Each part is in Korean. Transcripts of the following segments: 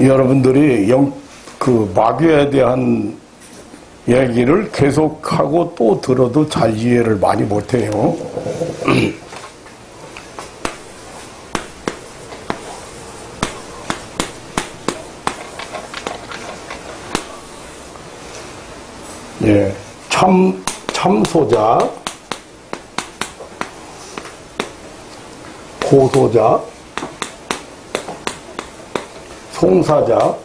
여러분들이 마귀에 대한 얘기를 계속하고 또 들어도 잘 이해를 많이 못해요. 예, 참소자, 고소자, 송사자,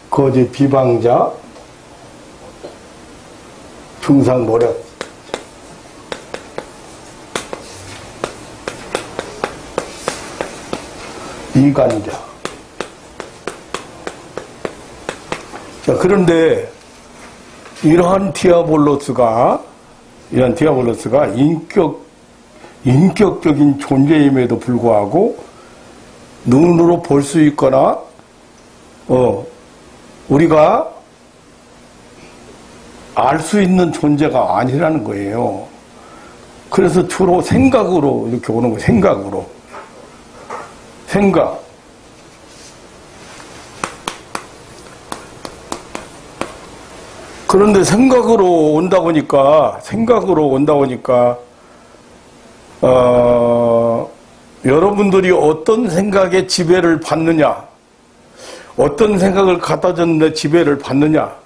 거짓 비방자, 중상모략, 이간자. 자, 그런데 이러한 디아볼로스가 인격적인 존재임에도 불구하고 눈으로 볼 수 있거나 우리가 알 수 있는 존재가 아니라는 거예요. 그래서 주로 생각으로 이렇게 오는 거예요. 생각. 그런데 생각으로 온다 보니까 여러분들이 어떤 생각에 지배를 받느냐, 어떤 생각을 갖다 줬는데 지배를 받느냐,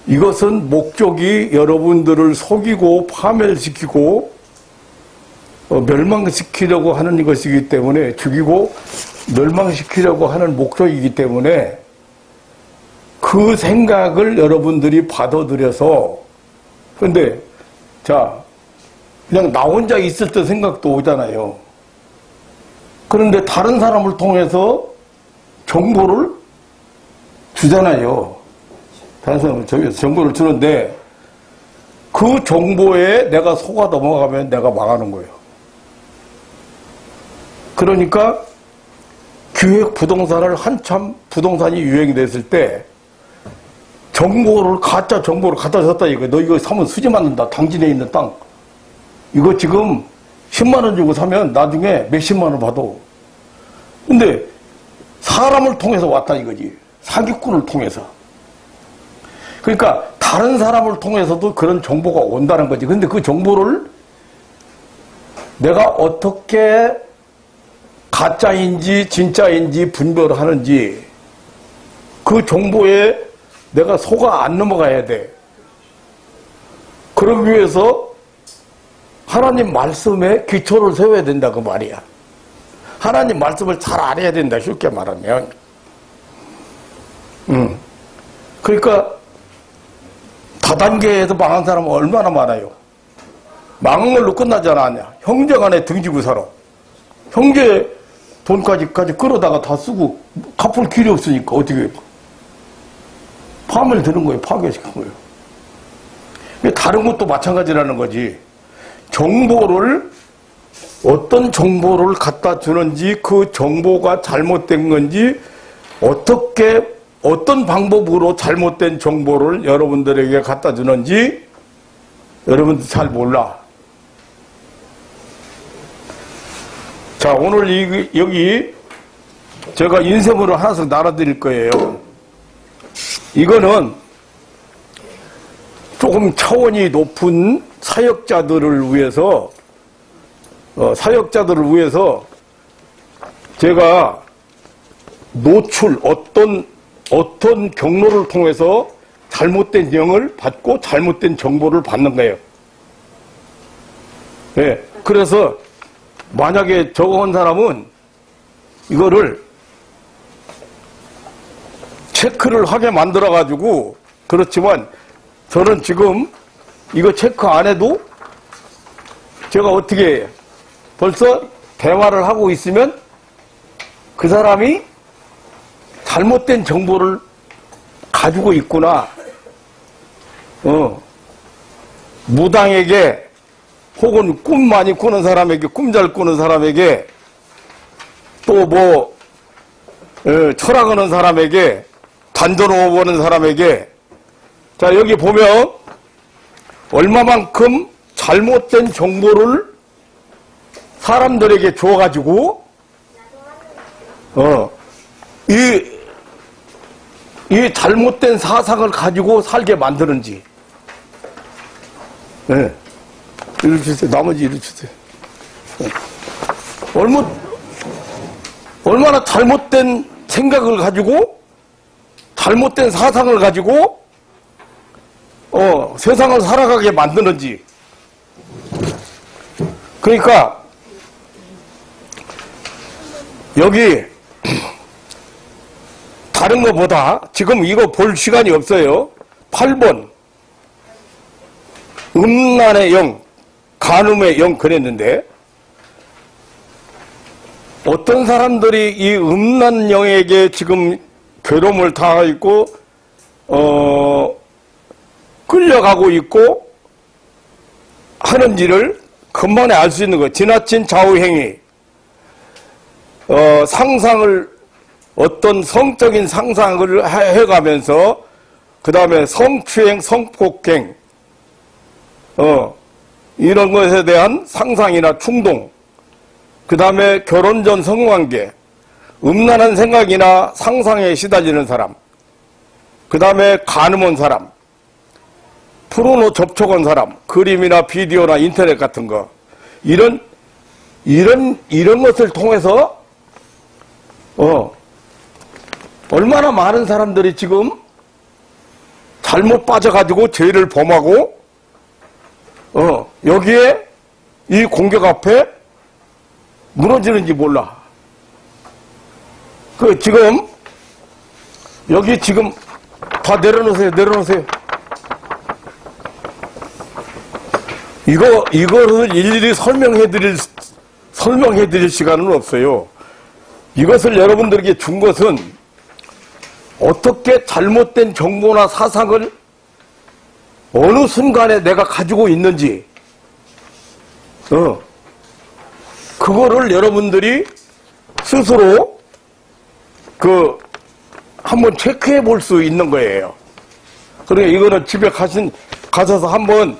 이것은 목적이 여러분들을 속이고 파멸시키고 멸망시키려고 하는 것이기 때문에, 죽이고 멸망시키려고 하는 목적이기 때문에 그 생각을 여러분들이 받아들여서, 근데 자, 그냥 나 혼자 있을 때 생각도 오잖아요. 그런데 다른 사람을 통해서 정보를 주잖아요. 다른 사람은 저기서 정보를 주는데 그 정보에 내가 속아 넘어가면 내가 망하는 거예요. 그러니까 기획 부동산을 한참 부동산이 유행이 됐을 때 가짜 정보를 갖다 줬다 이거예요. 너 이거 사면 수지 맞는다. 당진에 있는 땅. 이거 지금 10만 원 주고 사면 나중에 몇십만 원 받아. 근데 사람을 통해서 왔다 이거지. 사기꾼을 통해서. 그러니까 다른 사람을 통해서도 그런 정보가 온다는 거지. 근데 그 정보를 내가 어떻게 가짜인지 진짜인지 분별하는지, 그 정보에 내가 속아 안 넘어가야 돼. 그러기 위해서 하나님 말씀에 기초를 세워야 된다 그 말이야. 하나님 말씀을 잘 알아야 된다, 쉽게 말하면. 그러니까 다단계에서 망한 사람은 얼마나 많아요. 망한 걸로 끝나지 않았냐. 형제간에 등지고 살아. 형제 돈까지 끌어다가 다 쓰고 갚을 길이 없으니까 어떻게 해요? 파멸되는 거예요. 파괴시킨 거예요. 다른 것도 마찬가지라는 거지. 어떤 정보를 갖다 주는지, 그 정보가 잘못된 건지, 어떤 방법으로 잘못된 정보를 여러분들에게 갖다 주는지 여러분들 잘 몰라. 자, 오늘 여기 제가 인쇄물을 하나씩 나눠드릴 거예요. 이거는 조금 차원이 높은 사역자들을 위해서 제가 어떤 경로를 통해서 잘못된 영을 받고 잘못된 정보를 받는 거예요. 네, 그래서 만약에 저거 한 사람은 이거를 체크를 하게 만들어 가지고, 그렇지만 저는 지금 이거 체크 안 해도 제가 어떻게 해요? 벌써 대화를 하고 있으면 그 사람이 잘못된 정보를 가지고 있구나. 무당에게 혹은 꿈 많이 꾸는 사람에게, 꿈 잘 꾸는 사람에게, 또 뭐 철학하는 사람에게, 단전호흡 하는 사람에게, 자 여기 보면 얼마만큼 잘못된 정보를 사람들에게 줘가지고 이 잘못된 사상을 가지고 살게 만드는지. 네. 이리 주세요. 나머지 이리 주세요. 얼마나 잘못된 생각을 가지고 잘못된 사상을 가지고 세상을 살아가게 만드는지. 그러니까 여기 다른 것보다 지금 이거 볼 시간이 없어요. 8번 음란의 영, 간음의 영 그랬는데 어떤 사람들이 이 음란 영에게 지금 괴로움을 당하고 있고 끌려가고 있고 하는지를 금방에 알 수 있는 거예요. 지나친 좌우행위, 상상을 어떤 성적인 상상을 해가면서 그 다음에 성추행, 성폭행 이런 것에 대한 상상이나 충동, 그 다음에 결혼 전 성관계, 음란한 생각이나 상상에 시달리는 사람, 그 다음에 간음한 사람, 포르노 접촉한 사람, 그림이나 비디오나 인터넷 같은 거, 이런 것을 통해서 얼마나 많은 사람들이 지금 잘못 빠져가지고 죄를 범하고 여기에 이 공격 앞에 무너지는지 몰라. 지금 여기 지금 다 내려놓으세요. 이거를 일일이 설명해 드릴 시간은 없어요. 이것을 여러분들에게 준 것은 어떻게 잘못된 정보나 사상을 어느 순간에 내가 가지고 있는지, 그거를 여러분들이 스스로 한번 체크해 볼 수 있는 거예요. 그러니까 이거는 집에 가셔서 한번,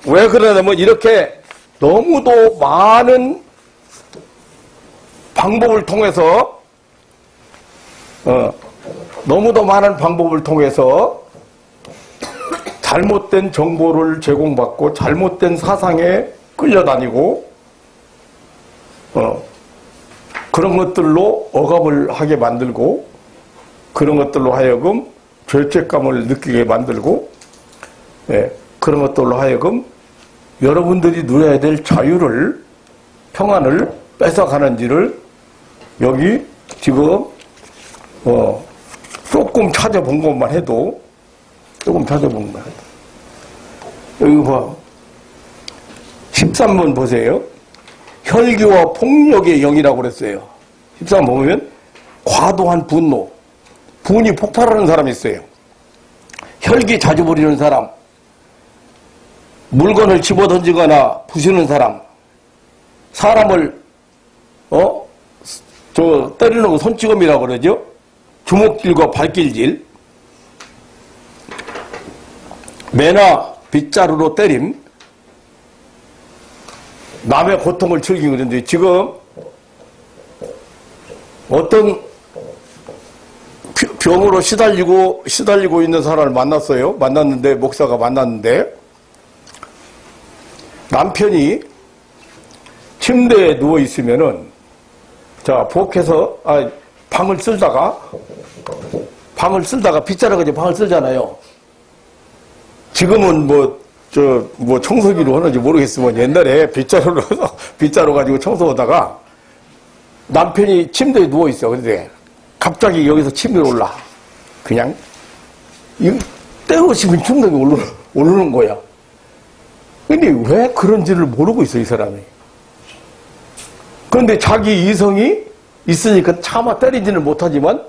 왜 그러냐면 이렇게 너무도 많은 방법을 통해서, 잘못된 정보를 제공받고 잘못된 사상에 끌려다니고 그런 것들로 억압을 하게 만들고 그런 것들로 하여금 죄책감을 느끼게 만들고 그런 것들로 하여금 여러분들이 누려야 될 자유를, 평안을 뺏어가는지를 여기 지금 조금 찾아본 것만 해도 여기 봐. 13번 보세요. 혈기와 폭력의 영이라고 그랬어요. 13번 보면 과도한 분이 폭발하는 사람이 있어요. 혈기 자주 부리는 사람, 물건을 집어던지거나 부수는 사람, 사람을 때리는 거 손찌검이라고 그러죠. 주먹질과 발길질, 매나 빗자루로 때림, 남의 고통을 즐기고 있는데 지금 어떤 병으로 시달리고 있는 사람을 만났는데, 목사가 만났는데, 남편이 침대에 누워있으면은, 부엌에서, 방을 쓸다가, 빗자루 가지고 방을 쓸잖아요. 지금은 청소기로 하는지 모르겠지만, 옛날에 빗자루 가지고 청소하다가, 남편이 침대에 누워있어. 근데, 갑자기 여기서 침이 올라. 그냥, 때우시면 충격이 오르는 거야. 근데 왜 그런지를 모르고 있어, 이 사람이. 그런데 자기 이성이 있으니까 차마 때리지는 못하지만,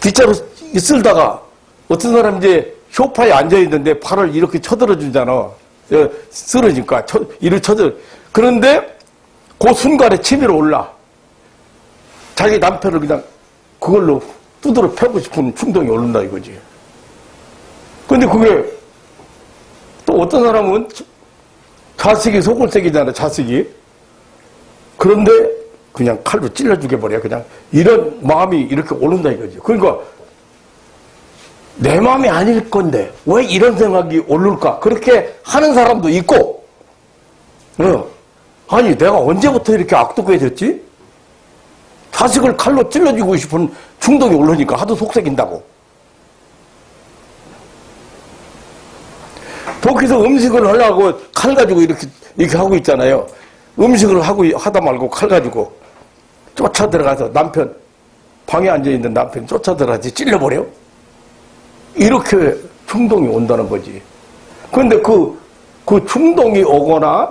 빗자루 쓸다가, 어떤 사람 이제 소파에 앉아있는데 팔을 이렇게 쳐들어 주잖아. 쓰러지니까, 이를 쳐들어. 그런데 그 순간에 치밀어 올라. 자기 남편을 그냥 그걸로 두드러 패고 싶은 충동이 오른다 이거지. 근데 그게 또 어떤 사람은 자식이 속을 새기잖아, 자식이. 그런데 그냥 칼로 찔러 죽여버려. 그냥 이런 마음이 이렇게 오른다 이거지. 그러니까 내 마음이 아닐 건데 왜 이런 생각이 오를까? 그렇게 하는 사람도 있고, 아니 내가 언제부터 이렇게 악독해졌지? 자식을 칼로 찔러주고 싶은 충동이 오르니까 하도 속색인다고. 독해서 음식을 하려고 칼 가지고 이렇게 하고 있잖아요. 음식을 하다 말고 칼 가지고 쫓아 들어가서 남편, 방에 앉아있는 남편 쫓아 들어가서 찔러버려? 이렇게 충동이 온다는 거지. 그런데 그 충동이 오거나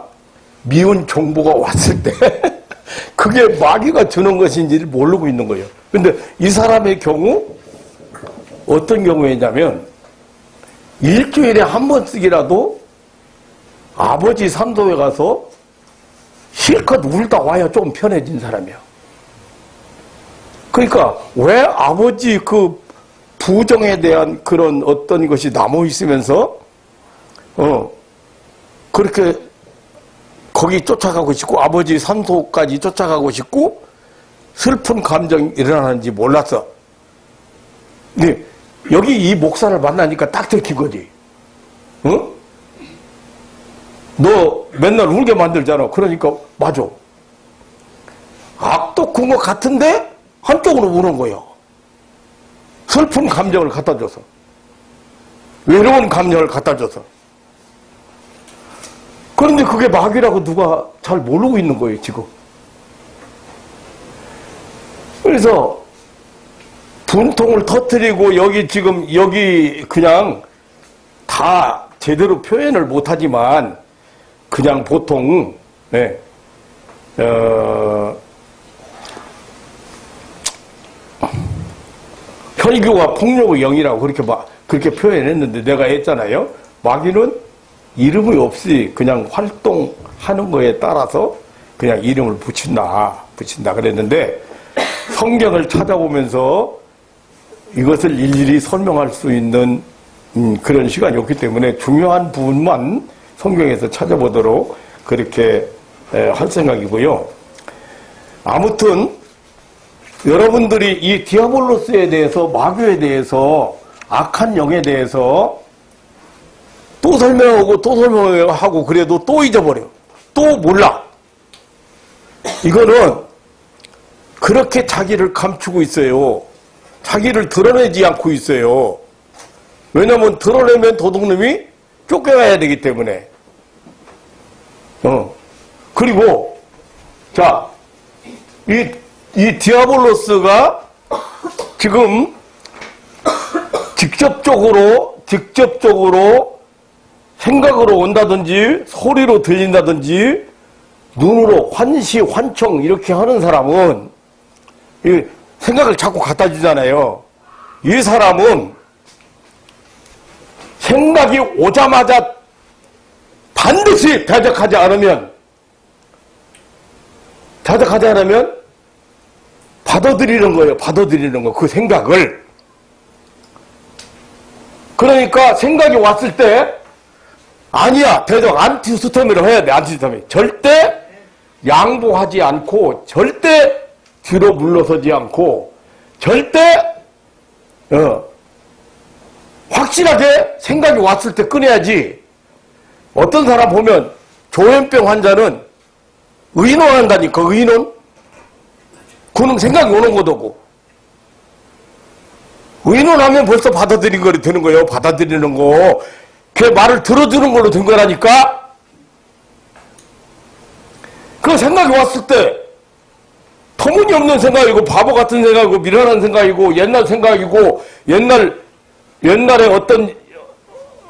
미운 정보가 왔을 때 그게 마귀가 주는 것인지를 모르고 있는 거예요. 근데 이 사람의 경우 어떤 경우였냐면 일주일에 한 번씩이라도 아버지 산소에 가서 실컷 울다 와야 좀 편해진 사람이야. 그러니까 왜 아버지 그 부정에 대한 그런 어떤 것이 남아 있으면서 그렇게 거기 쫓아가고 싶고 아버지 산소까지 쫓아가고 싶고 슬픈 감정이 일어나는지 몰랐어. 근데 여기 이 목사를 만나니까 딱 들킨 거지. 너 맨날 울게 만들잖아. 그러니까 맞아. 악독한 것 같은데 한쪽으로 우는 거예요. 슬픈 감정을 갖다 줘서. 외로운 감정을 갖다 줘서. 그런데 그게 마귀라고 누가 잘 모르고 있는 거예요, 지금. 그래서 분통을 터뜨리고 여기 그냥 다 제대로 표현을 못하지만 그냥 보통 혈교와 폭력의 영이라고 그렇게 표현했는데 내가 했잖아요. 마귀는 이름이 없이 그냥 활동하는 거에 따라서 그냥 이름을 붙인다 그랬는데 성경을 찾아보면서 이것을 일일이 설명할 수 있는 그런 시간이 없기 때문에 중요한 부분만 성경에서 찾아보도록 그렇게 할 생각이고요. 아무튼 여러분들이 이 디아볼로스에 대해서, 마귀에 대해서, 악한 영에 대해서 또 설명하고 그래도 또 잊어버려. 또 몰라. 이거는 그렇게 자기를 감추고 있어요. 자기를 드러내지 않고 있어요. 왜냐면 드러내면 도둑놈이 쫓겨가야 되기 때문에. 그리고 자, 이 디아볼로스가 지금 직접적으로 생각으로 온다든지 소리로 들린다든지 눈으로 환청 이렇게 하는 사람은 이 생각을 자꾸 갖다 주잖아요. 이 사람은 생각이 오자마자 반드시 대적하지 않으면 받아들이는 거예요. 받아들이는 거. 그 생각을. 그러니까 생각이 왔을 때 아니야. 대적 안티스토미를 해야 돼. 안티스토미. 절대 양보하지 않고 절대 뒤로 물러서지 않고 절대 확실하게 생각이 왔을 때 끊어야지. 어떤 사람 보면 조현병 환자는 의논한다니까. 의논. 그는 생각이 오는 것도 의논하면 벌써 받아들인 거리 되는 거예요. 받아들이는 거. 그 말을 들어주는 걸로 된 거라니까. 그 생각이 왔을 때 터무니없는 생각이고 바보 같은 생각이고 미련한 생각이고 옛날 생각이고 옛날에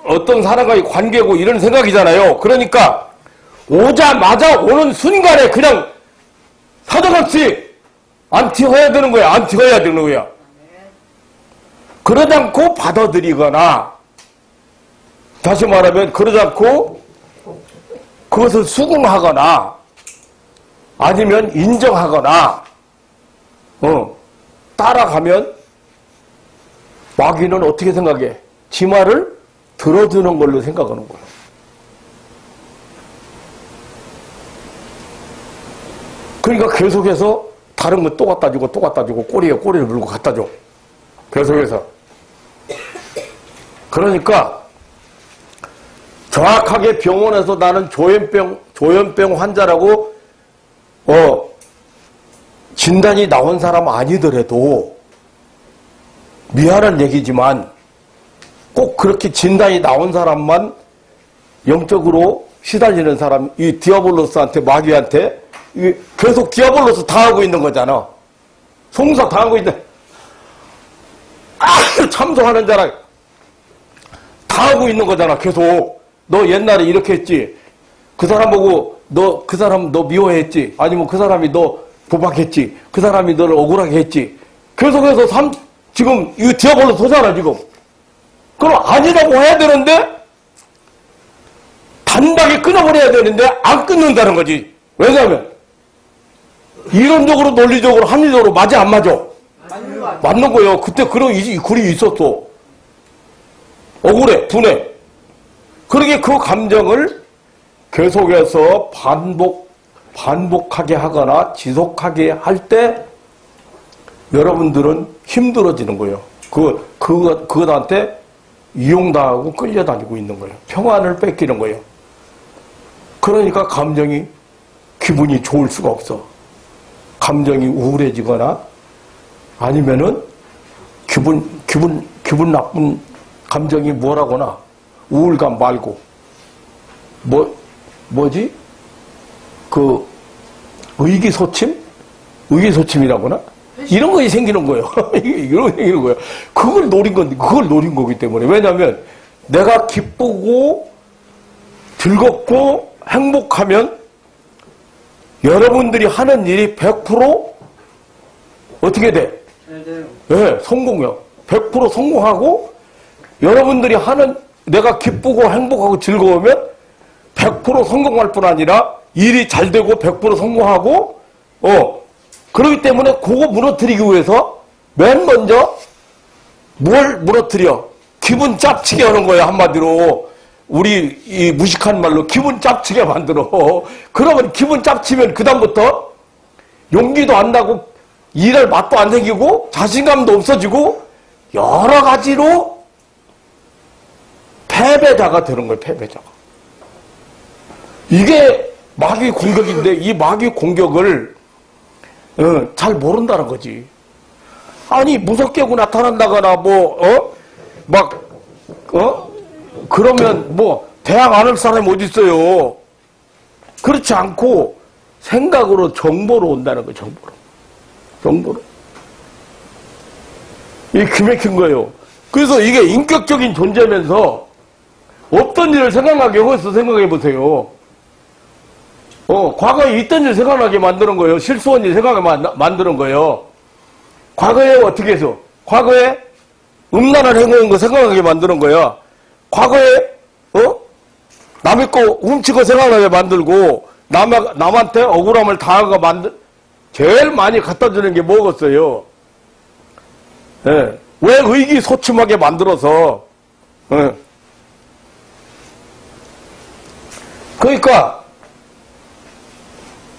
어떤 사람과의 관계고 이런 생각이잖아요. 그러니까 오자마자 오는 순간에 그냥 사정없이 안티해야 되는 거야. 안티해야 되는 거야. 그러지 않고 받아들이거나 다시 말하면 그러지 않고 그것을 수긍하거나 아니면 인정하거나 따라가면 마귀는 어떻게 생각해? 지 말을 들어주는 걸로 생각하는 거예요. 그러니까 계속해서 다른 거 또 갖다 주고 또 갖다 주고 꼬리에 꼬리를 물고 갖다 줘. 계속해서. 그러니까 정확하게 병원에서 나는 조현병 환자라고 진단이 나온 사람 아니더라도 미안한 얘기지만 꼭 그렇게 진단이 나온 사람만 영적으로 시달리는 사람, 이 디아볼로스한테, 마귀한테 계속 디아볼로스 당하고 있는 거잖아. 송사 당하고 있는, 참소하는 자랑 당하고 있는 거잖아. 계속 너 옛날에 이렇게 했지, 그 사람 보고 그 사람 너 미워했지, 아니면 그 사람이 너 도박했지, 그 사람이 너를 억울하게 했지. 계속해서 지금 이 디아볼로스잖아 지금. 그럼 아니라고 해야 되는데 단박에 끊어버려야 되는데 안 끊는다는 거지. 왜냐하면 이론적으로 논리적으로 합리적으로 맞아 안 맞아? 맞는 거예요. 그때 그런 글이 있었어. 억울해, 분해. 그러게 그 감정을 계속해서 반복하게 하거나 지속하게 할 때 여러분들은 힘들어지는 거예요. 그것한테 이용당하고 끌려다니고 있는 거예요. 평안을 뺏기는 거예요. 그러니까 기분이 좋을 수가 없어. 감정이 우울해지거나 아니면은 기분 나쁜 감정이 뭐라거나 우울감 말고 뭐지? 그 의기소침이라거나 이런 것이 생기는 거예요. 이런 거 생기는 거예요. 그걸 노린 거기 때문에. 왜냐하면 내가 기쁘고 즐겁고 행복하면 여러분들이 하는 일이 100% 어떻게 돼? 네, 성공이요. 100% 성공하고 여러분들이 내가 기쁘고 행복하고 즐거우면 100% 성공할 뿐 아니라 일이 잘 되고 100% 성공하고 그렇기 때문에 그거 무너뜨리기 위해서 맨 먼저 뭘 무너뜨려? 기분 짭치게 하는 거예요. 한마디로 우리 이 무식한 말로 기분 짭치게 만들어. 그러면 기분 짭치면 그다음부터 용기도 안 나고 일할 맛도 안 생기고 자신감도 없어지고 여러 가지로 패배자가 되는 거예요. 패배자가. 이게 마귀 공격인데 이 마귀 공격을 잘 모른다는 거지. 아니 무섭게 하고 나타난다거나 그러면 대학 안 할 사람이 어디 있어요. 그렇지 않고 생각으로 정보로 온다는 거예요. 정보로. 이게 기맥힌 거예요. 그래서 이게 인격적인 존재면서 없던 일을 생각나게 해서 생각해 보세요. 과거에 있던 일 생각나게 만드는 거예요. 실수한 일 생각나게 만드는 거예요. 과거에 어떻게 해서? 과거에 음란한 행동한 거 생각나게 만드는 거야. 과거에, 남의 거 훔치고 생각나게 만들고, 남한테 억울함을 당하고 제일 많이 갖다 주는 게 뭐겠어요? 예. 왜 의기소침하게 만들어서, 그러니까,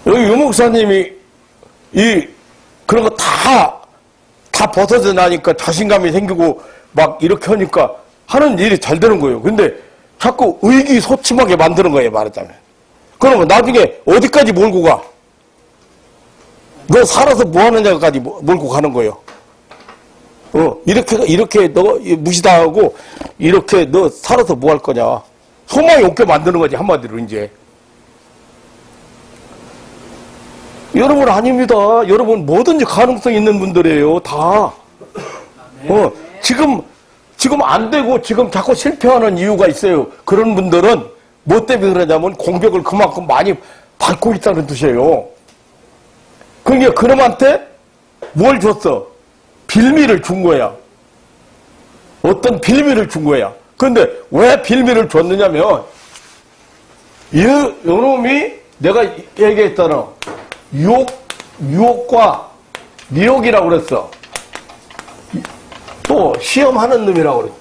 여기 유 목사님이 그런 거 다 벗어져 나니까 자신감이 생기고 막 이렇게 하니까 하는 일이 잘 되는 거예요. 근데 자꾸 의기소침하게 만드는 거예요, 말하자면. 그러면 나중에 어디까지 몰고 가? 너 살아서 뭐 하느냐까지 몰고 가는 거예요. 이렇게 너 무시당하고 이렇게 너 살아서 뭐 할 거냐. 소망이 없게 만드는 거지, 한마디로 이제. 여러분 아닙니다. 여러분 뭐든지 가능성 있는 분들이에요. 다. 지금 안 되고 지금 자꾸 실패하는 이유가 있어요. 그런 분들은 뭐 때문에 그러냐면 공격을 그만큼 많이 받고 있다는 뜻이에요. 그러니까 그놈한테 뭘 줬어? 빌미를 준 거야. 어떤 빌미를 준 거야. 근데 왜 빌미를 줬느냐면, 요놈이 내가 얘기했잖아. 유혹과 미혹이라고 그랬어. 또 시험하는 놈이라고 그랬어.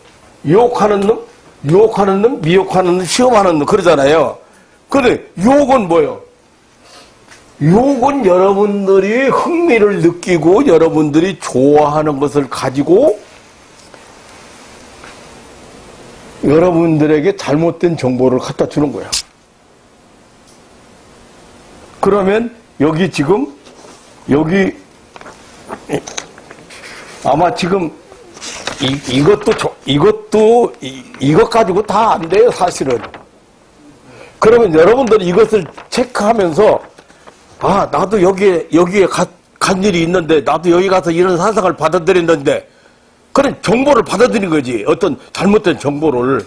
유혹하는 놈, 미혹하는 놈, 시험하는 놈 그러잖아요. 근데 유혹은 뭐예요? 유혹은 여러분들이 흥미를 느끼고 여러분들이 좋아하는 것을 가지고 여러분들에게 잘못된 정보를 갖다 주는 거야. 그러면 여기 지금 아마 지금 이것 가지고 다 안 돼요, 사실은. 그러면 여러분들이 이것을 체크하면서, 아, 나도 여기에 간 일이 있는데, 나도 여기 가서 이런 사상을 받아들였는데, 그런 정보를 받아들인 거지. 어떤 잘못된 정보를.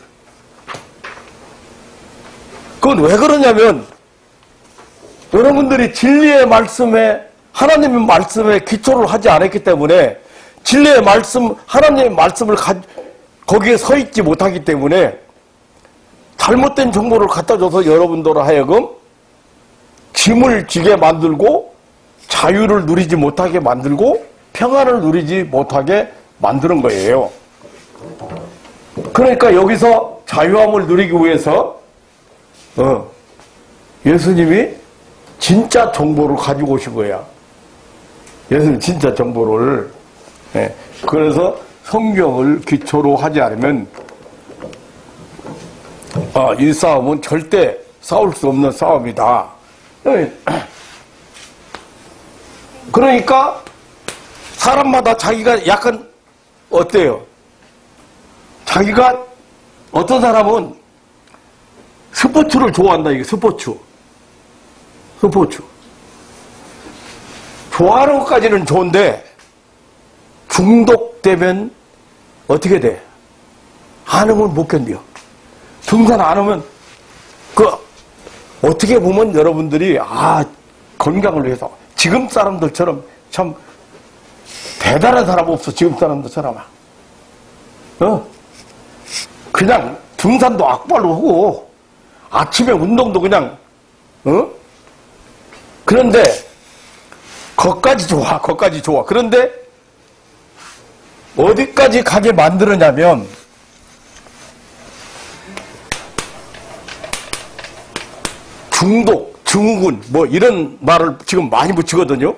그건 왜 그러냐면, 여러분들이 진리의 말씀에, 하나님의 말씀에 기초를 하지 않았기 때문에, 진리의 말씀, 하나님의 말씀을 거기에 서 있지 못하기 때문에 잘못된 정보를 갖다 줘서 여러분들 하여금 짐을 지게 만들고 자유를 누리지 못하게 만들고 평안을 누리지 못하게 만드는 거예요. 그러니까 여기서 자유함을 누리기 위해서 예수님이 진짜 정보를 가지고 오신 거야. 예수님 진짜 정보를. 그래서 성경을 기초로 하지 않으면 이 싸움은 절대 싸울 수 없는 싸움이다. 그러니까 사람마다 자기가 약간 어때요? 자기가 어떤 사람은 스포츠를 좋아한다. 이게 스포츠 좋아하는 것까지는 좋은데 중독되면 어떻게 돼? 안 하면 못 견뎌. 등산 안 하면 어떻게 보면 여러분들이 건강을 위해서 지금 사람들처럼 참 대단한 사람 없어. 지금 사람들처럼 그냥 등산도 악발로 하고 아침에 운동도 그냥 그런데 거기까지 좋아. 그런데 어디까지 가게 만들었냐면 중독, 증후군 뭐 이런 말을 지금 많이 붙이거든요.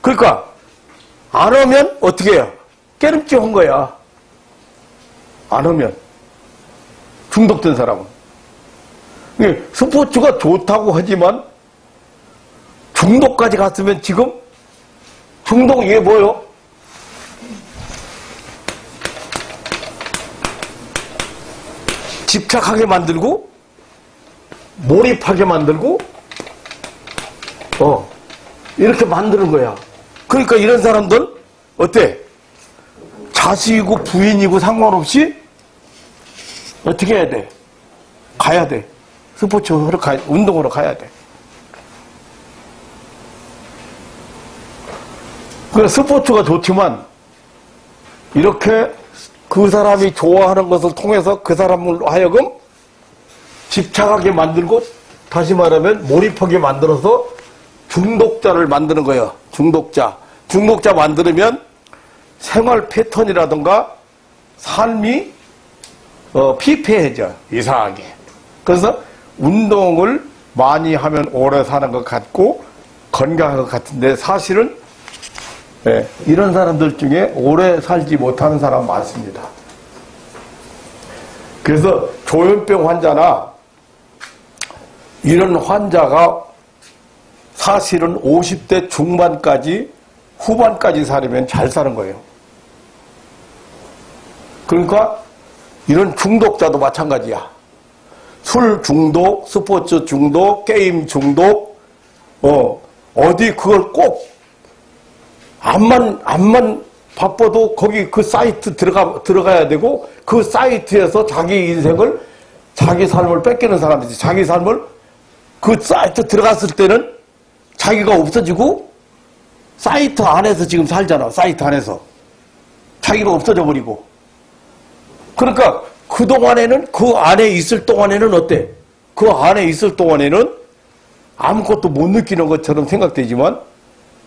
그러니까 안 하면 어떻게 해요? 깨름지 한 거야. 안 하면 중독된 사람은. 스포츠가 좋다고 하지만 중독까지 갔으면 지금 중독 이게 뭐예요? 집착하게 만들고 몰입하게 만들고 이렇게 만드는 거야. 그러니까 이런 사람들 어때? 자식이고 부인이고 상관없이 어떻게 해야 돼? 가야 돼. 스포츠로 운동으로 가야 돼. 그 스포츠가 좋지만 이렇게 그 사람이 좋아하는 것을 통해서 그 사람을 하여금 집착하게 만들고 다시 말하면 몰입하게 만들어서 중독자를 만드는 거예요. 중독자 만들면 생활 패턴이라든가 삶이 피폐해져. 이상하게. 그래서 운동을 많이 하면 오래 사는 것 같고 건강한 것 같은데 사실은 이런 사람들 중에 오래 살지 못하는 사람 많습니다. 그래서 조현병 환자나 이런 환자가 사실은 50대 중반까지 후반까지 살면 잘 사는 거예요. 그러니까 이런 중독자도 마찬가지야. 술 중독, 스포츠 중독, 게임 중독, 어디 그걸 꼭 암만 바빠도 거기 그 사이트 들어가야 되고 그 사이트에서 자기 인생을 자기 삶을 뺏기는 사람이지. 자기 삶을 그 사이트 들어갔을 때는 자기가 없어지고 사이트 안에서 지금 살잖아. 사이트 안에서 자기가 없어져 버리고. 그러니까 그동안에는, 그 안에 있을 동안에는 어때? 그 안에 있을 동안에는 아무것도 못 느끼는 것처럼 생각되지만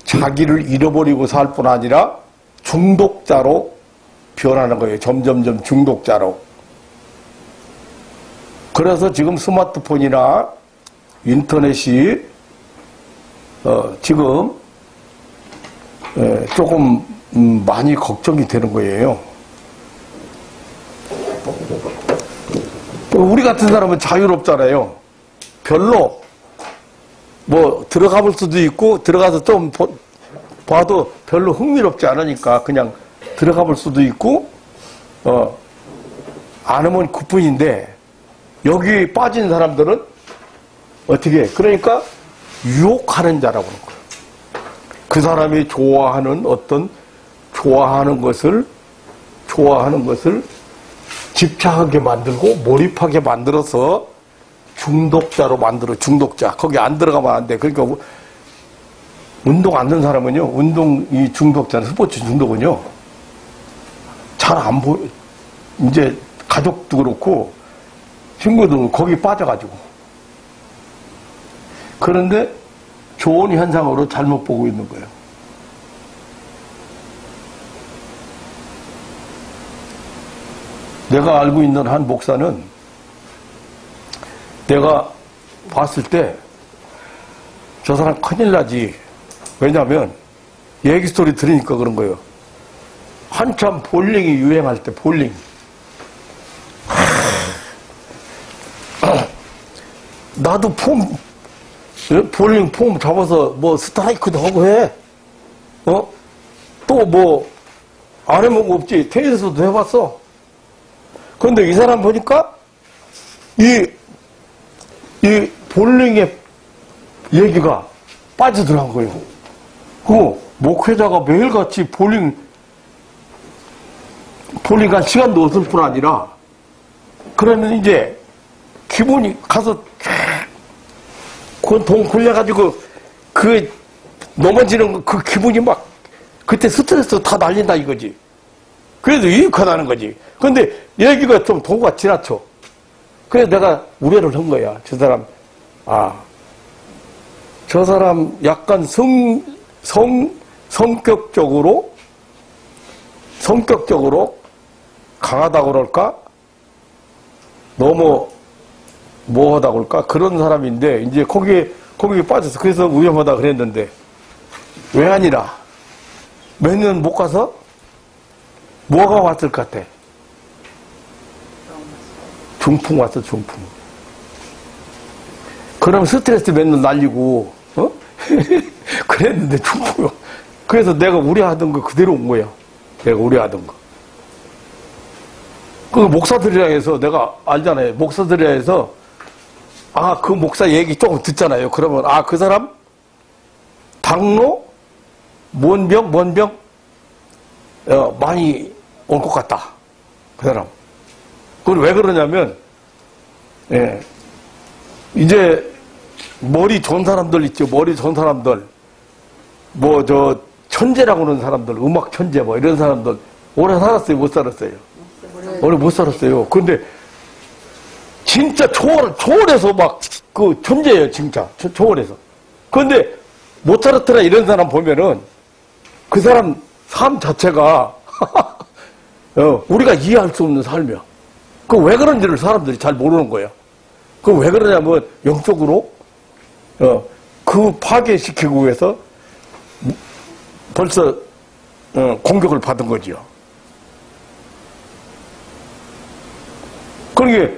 자기를 잃어버리고 살 뿐 아니라 중독자로 변하는 거예요. 점점점 중독자로. 그래서 지금 스마트폰이나 인터넷이 지금 조금 많이 걱정이 되는 거예요. 우리 같은 사람은 자유롭잖아요. 별로 뭐 들어가 볼 수도 있고 들어가서 좀 봐도 별로 흥미롭지 않으니까 그냥 들어가 볼 수도 있고 안 하면 그뿐인데 여기 빠진 사람들은 어떻게 해? 그러니까 유혹하는 자라고 그러는 거예요. 그 사람이 좋아하는 것을 집착하게 만들고 몰입하게 만들어서 중독자로 만들어. 중독자. 거기 안 들어가면 안 돼. 그러니까 운동 안 하는 사람은요, 운동이 중독자는, 스포츠 중독은요, 잘 안 보여. 이제 가족도 그렇고 친구도 거기 빠져가지고. 그런데 좋은 현상으로 잘못 보고 있는 거예요. 내가 알고 있는 한 목사는 내가 봤을 때 저 사람 큰일 나지. 왜냐하면 얘기 스토리 들으니까 그런 거예요. 한참 볼링이 유행할 때 볼링. 나도 볼링 폼 잡아서 뭐 스트라이크도 하고 해. 또 뭐 안 해본 거 없지. 테니스도 해봤어. 그런데 이 사람 보니까 이 볼링의 얘기가 빠져들어간 거예요. 그 목회자가 매일같이 볼링 할 시간도 없을 뿐 아니라 그러면 이제 기분이 가서 그 돈 굴려가지고 그 넘어지는 그 기분이 막 그때 스트레스 다 날린다 이거지. 그래도 유익하다는 거지. 근데 얘기가 좀 도가 지나쳐. 그래서 내가 우려를 한 거야. 저 사람 약간 성격적으로 강하다고 그럴까? 너무 뭐하다고 그럴까? 그런 사람인데 이제 거기에 빠져서 그래서 위험하다 그랬는데 왜 아니라 몇 년 못 가서 뭐가 왔을 것 같아? 중풍 왔어, 중풍. 그럼 스트레스 몇 년 날리고, 그랬는데 중풍이요. 그래서 내가 우려하던 거 그대로 온 거야. 내가 우려하던 거. 그 목사들이라 해서 내가 알잖아요. 목사들이라 해서, 그 목사 얘기 조금 듣잖아요. 그러면, 그 사람, 당로, 뭔 병, 많이 올 것 같다. 그 사람. 그건 왜 그러냐면, 이제, 머리 좋은 사람들 있죠. 머리 좋은 사람들. 천재라고 하는 사람들, 음악 천재, 이런 사람들. 오래 살았어요? 못 살았어요? 오래 못 살았어요. 근데, 진짜 초월해서 천재예요, 진짜. 초월해서. 근데, 모차르트나 이런 사람 보면은, 그 사람 삶 자체가, 우리가 이해할 수 없는 삶이야. 그 왜 그런지를 사람들이 잘 모르는 거야. 그 왜 그러냐면 영적으로 그 파괴시키고 위해서 벌써 공격을 받은 거지요. 그러니까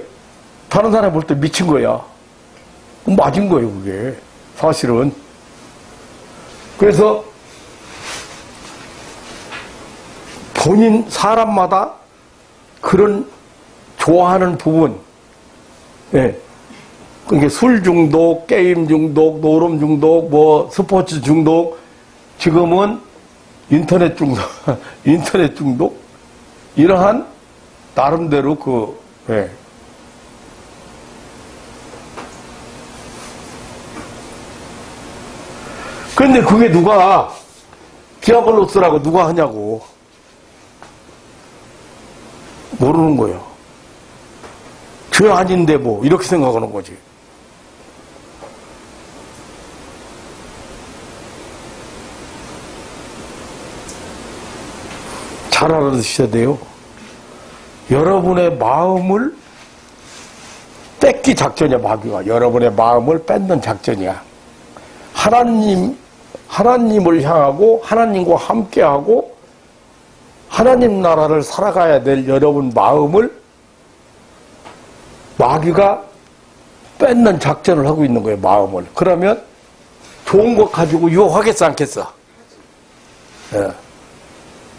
다른 사람이 볼 때 미친 거야. 맞은 거예요, 그게. 사실은. 그래서 본인 사람마다 그런 좋아하는 부분, 그게 술 중독, 게임 중독, 노름 중독, 스포츠 중독, 지금은 인터넷 중독, 이러한 나름대로 그런데 그게 누가 디아블로스라고 누가 하냐고 모르는 거예요. 죄 아닌데 뭐 이렇게 생각하는 거지. 잘 알아두셔야 돼요. 여러분의 마음을 뺏기 작전이야, 마귀가. 여러분의 마음을 뺏는 작전이야. 하나님을 향하고 하나님과 함께하고 하나님 나라를 살아가야 될 여러분 마음을 마귀가 뺏는 작전을 하고 있는 거예요, 마음을. 그러면 좋은 것 가지고 유혹하겠어, 않겠어? 예.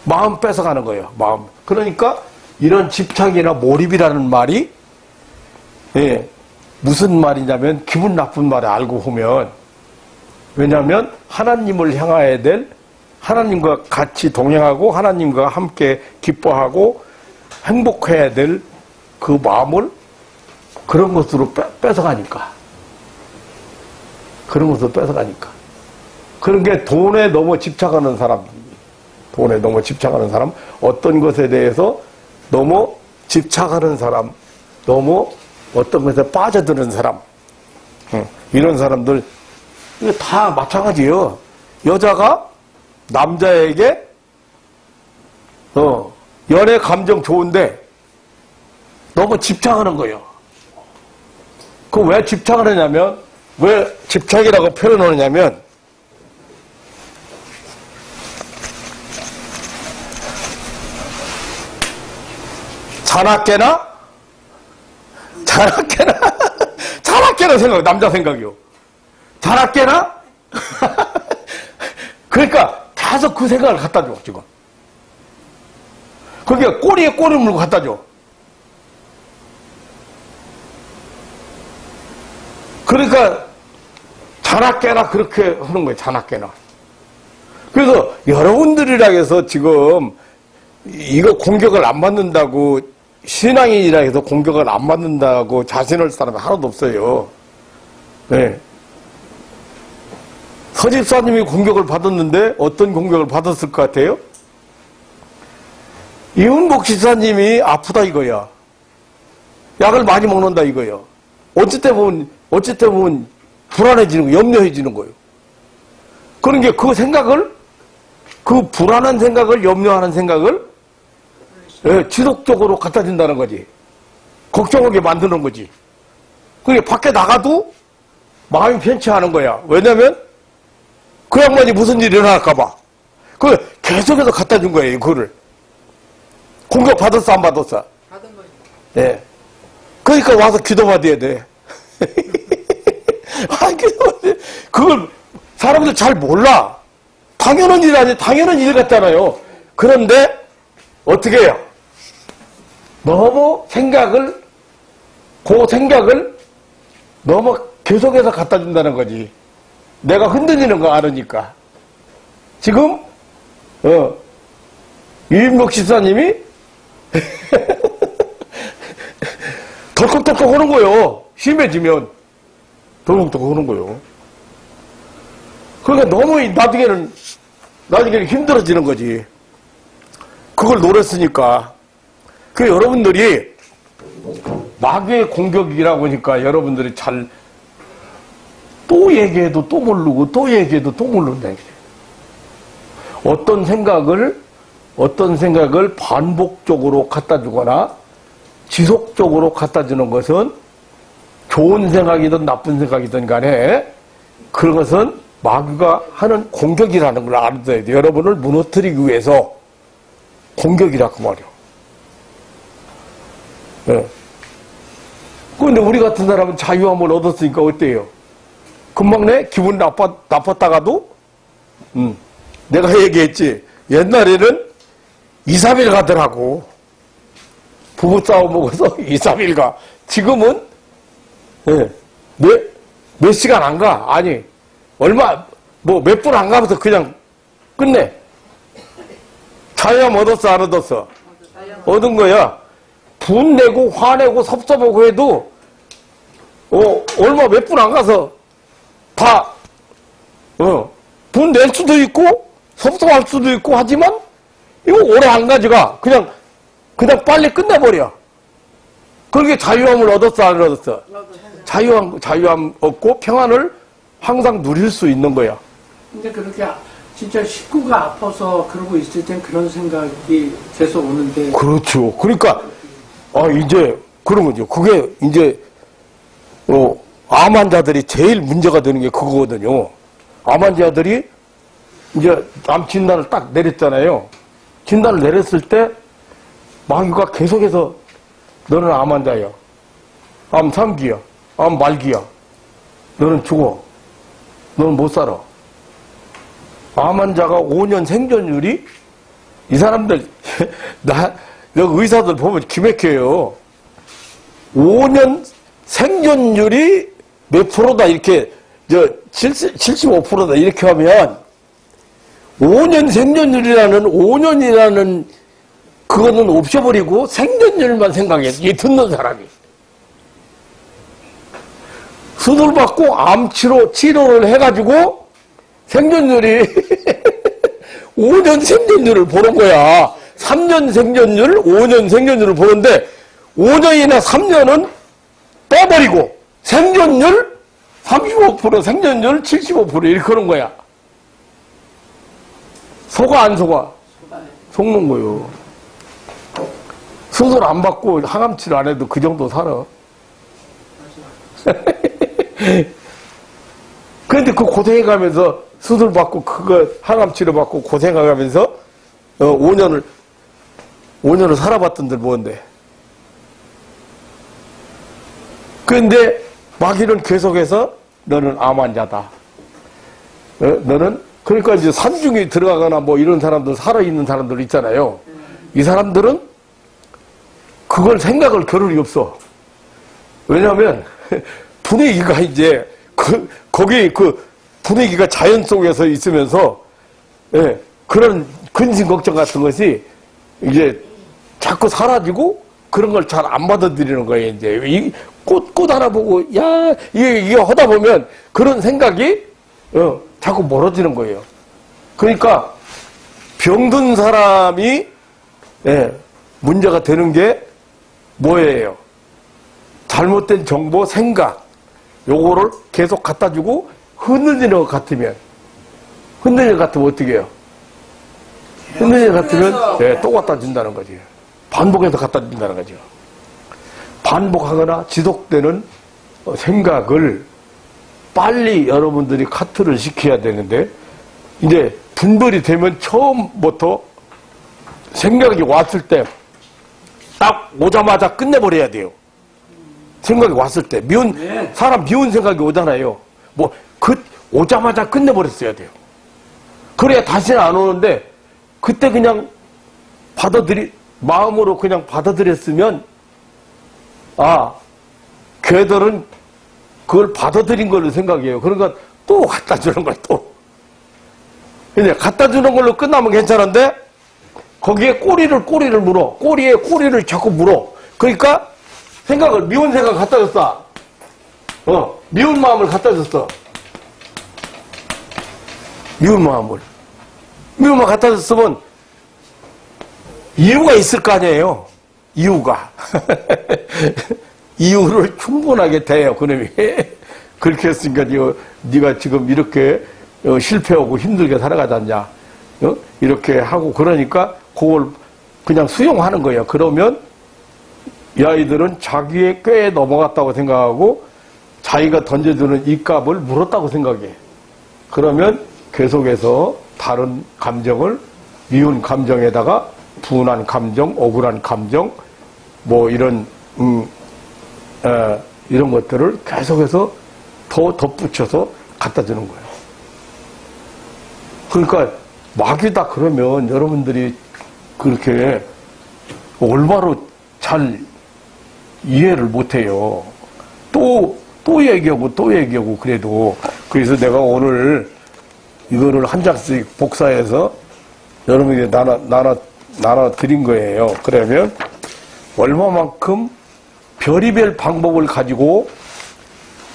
마음 뺏어가는 거예요, 마음. 그러니까 이런 집착이나 몰입이라는 말이, 예, 무슨 말이냐면 기분 나쁜 말을 알고 보면, 왜냐하면 하나님을 향해야 될, 하나님과 같이 동행하고 하나님과 함께 기뻐하고 행복해야 될 그 마음을 그런 것으로 뺏어가니까. 그런 것으로 뺏어가니까. 그런 게 돈에 너무 집착하는 사람, 돈에 너무 집착하는 사람, 어떤 것에 대해서 너무 집착하는 사람, 너무 어떤 것에 빠져드는 사람, 이런 사람들, 이거 다 마찬가지예요. 여자가 남자에게 연애 감정 좋은데 너무 집착하는 거예요. 그 왜 집착을 하냐면, 왜 집착이라고 표현하느냐면, 자나깨나 생각, 남자 생각이요. 자나깨나? 그러니까 계속 그 생각을 갖다 줘, 지금. 그러니까 꼬리에 꼬리 물고 갖다 줘. 그러니까 자나깨나 그렇게 하는 거예요, 자나깨나. 그래서 여러분들이라 해서 지금 이거 공격을 안 받는다고, 신앙인이라 해서 공격을 안 받는다고 자신할 사람이 하나도 없어요. 네. 서집사님이 공격을 받았는데 어떤 공격을 받았을 것 같아요? 이은복 집사님이 아프다 이거야. 약을 많이 먹는다 이거야. 어찌 때문에 불안해지는 거예요. 염려해지는 거예요. 그런 게 그 생각을, 그 불안한 생각을, 염려하는 생각을, 예, 지속적으로 갖다 준다는 거지. 걱정하게 만드는 거지. 그게 밖에 나가도 마음이 편치 않은 거야. 왜냐면 그 양반이 무슨 일이 일어날까봐. 그걸 계속해서 갖다 준 거예요, 그거를. 공격 받았어, 안 받았어? 받은 거지. 예. 그러니까 와서 기도 받아야 돼. 그걸 사람들 잘 몰라. 당연한 일 아니, 당연한 일 같잖아요. 그런데 어떻게 해요? 너무 그 생각을 너무 계속해서 갖다 준다는 거지. 내가 흔들리는 거 알으니까. 지금, 유인복 집사님이 덜컥덜컥 하는 거예요. 심해지면. 덜컥덜컥 하는 거예요. 그러니까 너무 나중에는 힘들어지는 거지. 그걸 노렸으니까. 그 여러분들이 마귀의 공격이라고 하니까 여러분들이 잘 또 얘기해도 또 모르고 또 얘기해도 또 모른다. 어떤 생각을 반복적으로 갖다 주거나 지속적으로 갖다 주는 것은 좋은 생각이든 나쁜 생각이든 간에 그것은 마귀가 하는 공격이라는 걸 알아야 돼요. 여러분을 무너뜨리기 위해서 공격이라고 말이요. 네. 그런데 우리 같은 사람은 자유함을 얻었으니까 어때요? 금방 내 기분 나빴다가도, 내가 얘기했지. 옛날에는 2, 3일 가더라고. 부부싸움 먹어서 2, 3일 가. 지금은, 네. 몇 시간 안 가. 아니, 몇 분 안 가면서 그냥 끝내. 자유함 얻었어, 안 얻었어? 얻은 거야. 분내고, 화내고, 섭섭하고 해도, 몇 분 안 가서 다, 분 낼 수도 있고, 섭섭할 수도 있고 하지만, 이거 오래 안 가져가. 그냥 빨리 끝내버려. 그렇게 자유함을 얻었어, 안 얻었어? 자유함 얻고 평안을 항상 누릴 수 있는 거야. 근데 그렇게 진짜 식구가 아파서 그러고 있을 땐 그런 생각이 계속 오는데. 그렇죠. 그러니까, 이제, 그런 거죠. 그게 이제, 암 환자들이 제일 문제가 되는 게 그거거든요. 암 환자들이 이제 암 진단을 딱 내렸잖아요. 진단을 내렸을 때, 마귀가 계속해서 너는 암 환자야. 암 3기야. 암 말기야. 너는 죽어. 너는 못 살아. 암 환자가 5년 생존율이 이 사람들 여기 의사들 보면 기맥혀요. 5년 생존율이 몇 프로다 이렇게 75%다 이렇게 하면 5년 생존율이라는 5년이라는 그거는 없애버리고 생존율만 생각해. 이 듣는 사람이. 수술 받고 암 치료를 해가지고 생존율이 5년 생존율을 보는 거야. 3년 생존율, 5년 생존율을 보는데 5년이나 3년은 빼버리고 생존율 35%, 생존율 75% 이렇게 그런 거야. 속아 안 속아? 속는 거요. 수술 안 받고 항암 치료 안 해도 그 정도 살아. 그런데 그 고생해가면서 수술 받고 그거 항암 치료 받고 고생해가면서 5년을 살아봤던들 뭔데. 그런데 마귀는 계속해서 너는 암 환자다. 너는 그러니까 이제 산중에 들어가거나 뭐 이런 사람들 살아있는 사람들 있잖아요. 이 사람들은 그걸 생각을 겨를이 없어. 왜냐하면 분위기가 이제 거기 그 분위기가 자연 속에서 있으면서 그런 근심 걱정 같은 것이 이제 자꾸 사라지고 그런 걸 잘 안 받아들이는 거예요. 이제 꽃 하나 보고 야 이게 하다 보면 그런 생각이 자꾸 멀어지는 거예요. 그러니까 병든 사람이 문제가 되는 게 뭐예요? 잘못된 정보, 생각 요거를 계속 갖다 주고 흔들리는 것 같으면 어떻게 해요? 흔들리는 것 같으면 또 갖다 준다는 거지. 반복해서 갖다 준다는 거죠. 반복하거나 지속되는 생각을 빨리 여러분들이 카트를 시켜야 되는데 이제 분별이 되면 처음부터 생각이 왔을 때 딱 오자마자 끝내버려야 돼요. 생각이 왔을 때 사람 미운 생각이 오잖아요. 오자마자 끝내버렸어야 돼요. 그래야 다시는 안 오는데 그때 그냥 마음으로 그냥 받아들였으면 걔들은 그걸 받아들인 걸로 생각해요. 그러니까 또 갖다 주는 거야, 또. 근데 갖다 주는 걸로 끝나면 괜찮은데 거기에 꼬리를 물어. 꼬리에 꼬리를 자꾸 물어. 그러니까 미운 생각 갖다 줬어. 미운 마음을 갖다 줬어. 미운 마음 갖다 줬으면 이유가 있을 거 아니에요. 이유가. 이유를 충분하게 대요, 그놈이. 그렇게 했으니까 네가 지금 이렇게 실패하고 힘들게 살아가지 않냐. 이렇게 하고 그러니까 그걸 그냥 수용하는 거예요. 그러면 이 아이들은 자기의 꾀에 넘어갔다고 생각하고 자기가 던져주는 이 값을 물었다고 생각해. 그러면 계속해서 다른 감정을 미운 감정에다가 분한 감정, 억울한 감정, 이런 것들을 계속해서 더 덧붙여서 갖다 주는 거예요. 그러니까 마귀다 그러면 여러분들이 그렇게 올바로 잘 이해를 못해요. 또 얘기하고 그래도. 그래서 내가 오늘 이거를 한 장씩 복사해서 여러분에게 나눠 드린 거예요. 그러면 얼마만큼 별의별 방법을 가지고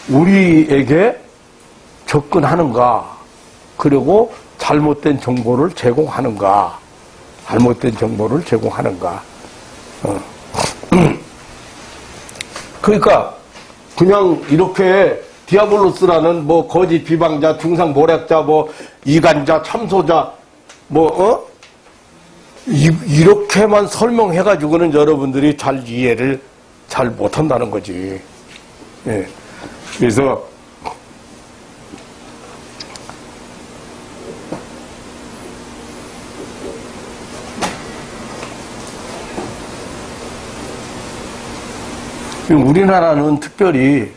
우리에게 접근하는가, 그리고 잘못된 정보를 제공하는가. 그러니까 그냥 이렇게 디아블로스라는 뭐 거짓 비방자, 중상 모략자, 뭐 이간자, 참소자, 이렇게만 설명해가지고는 여러분들이 잘 이해를 잘 못한다는 거지. 예. 그래서 우리나라는 특별히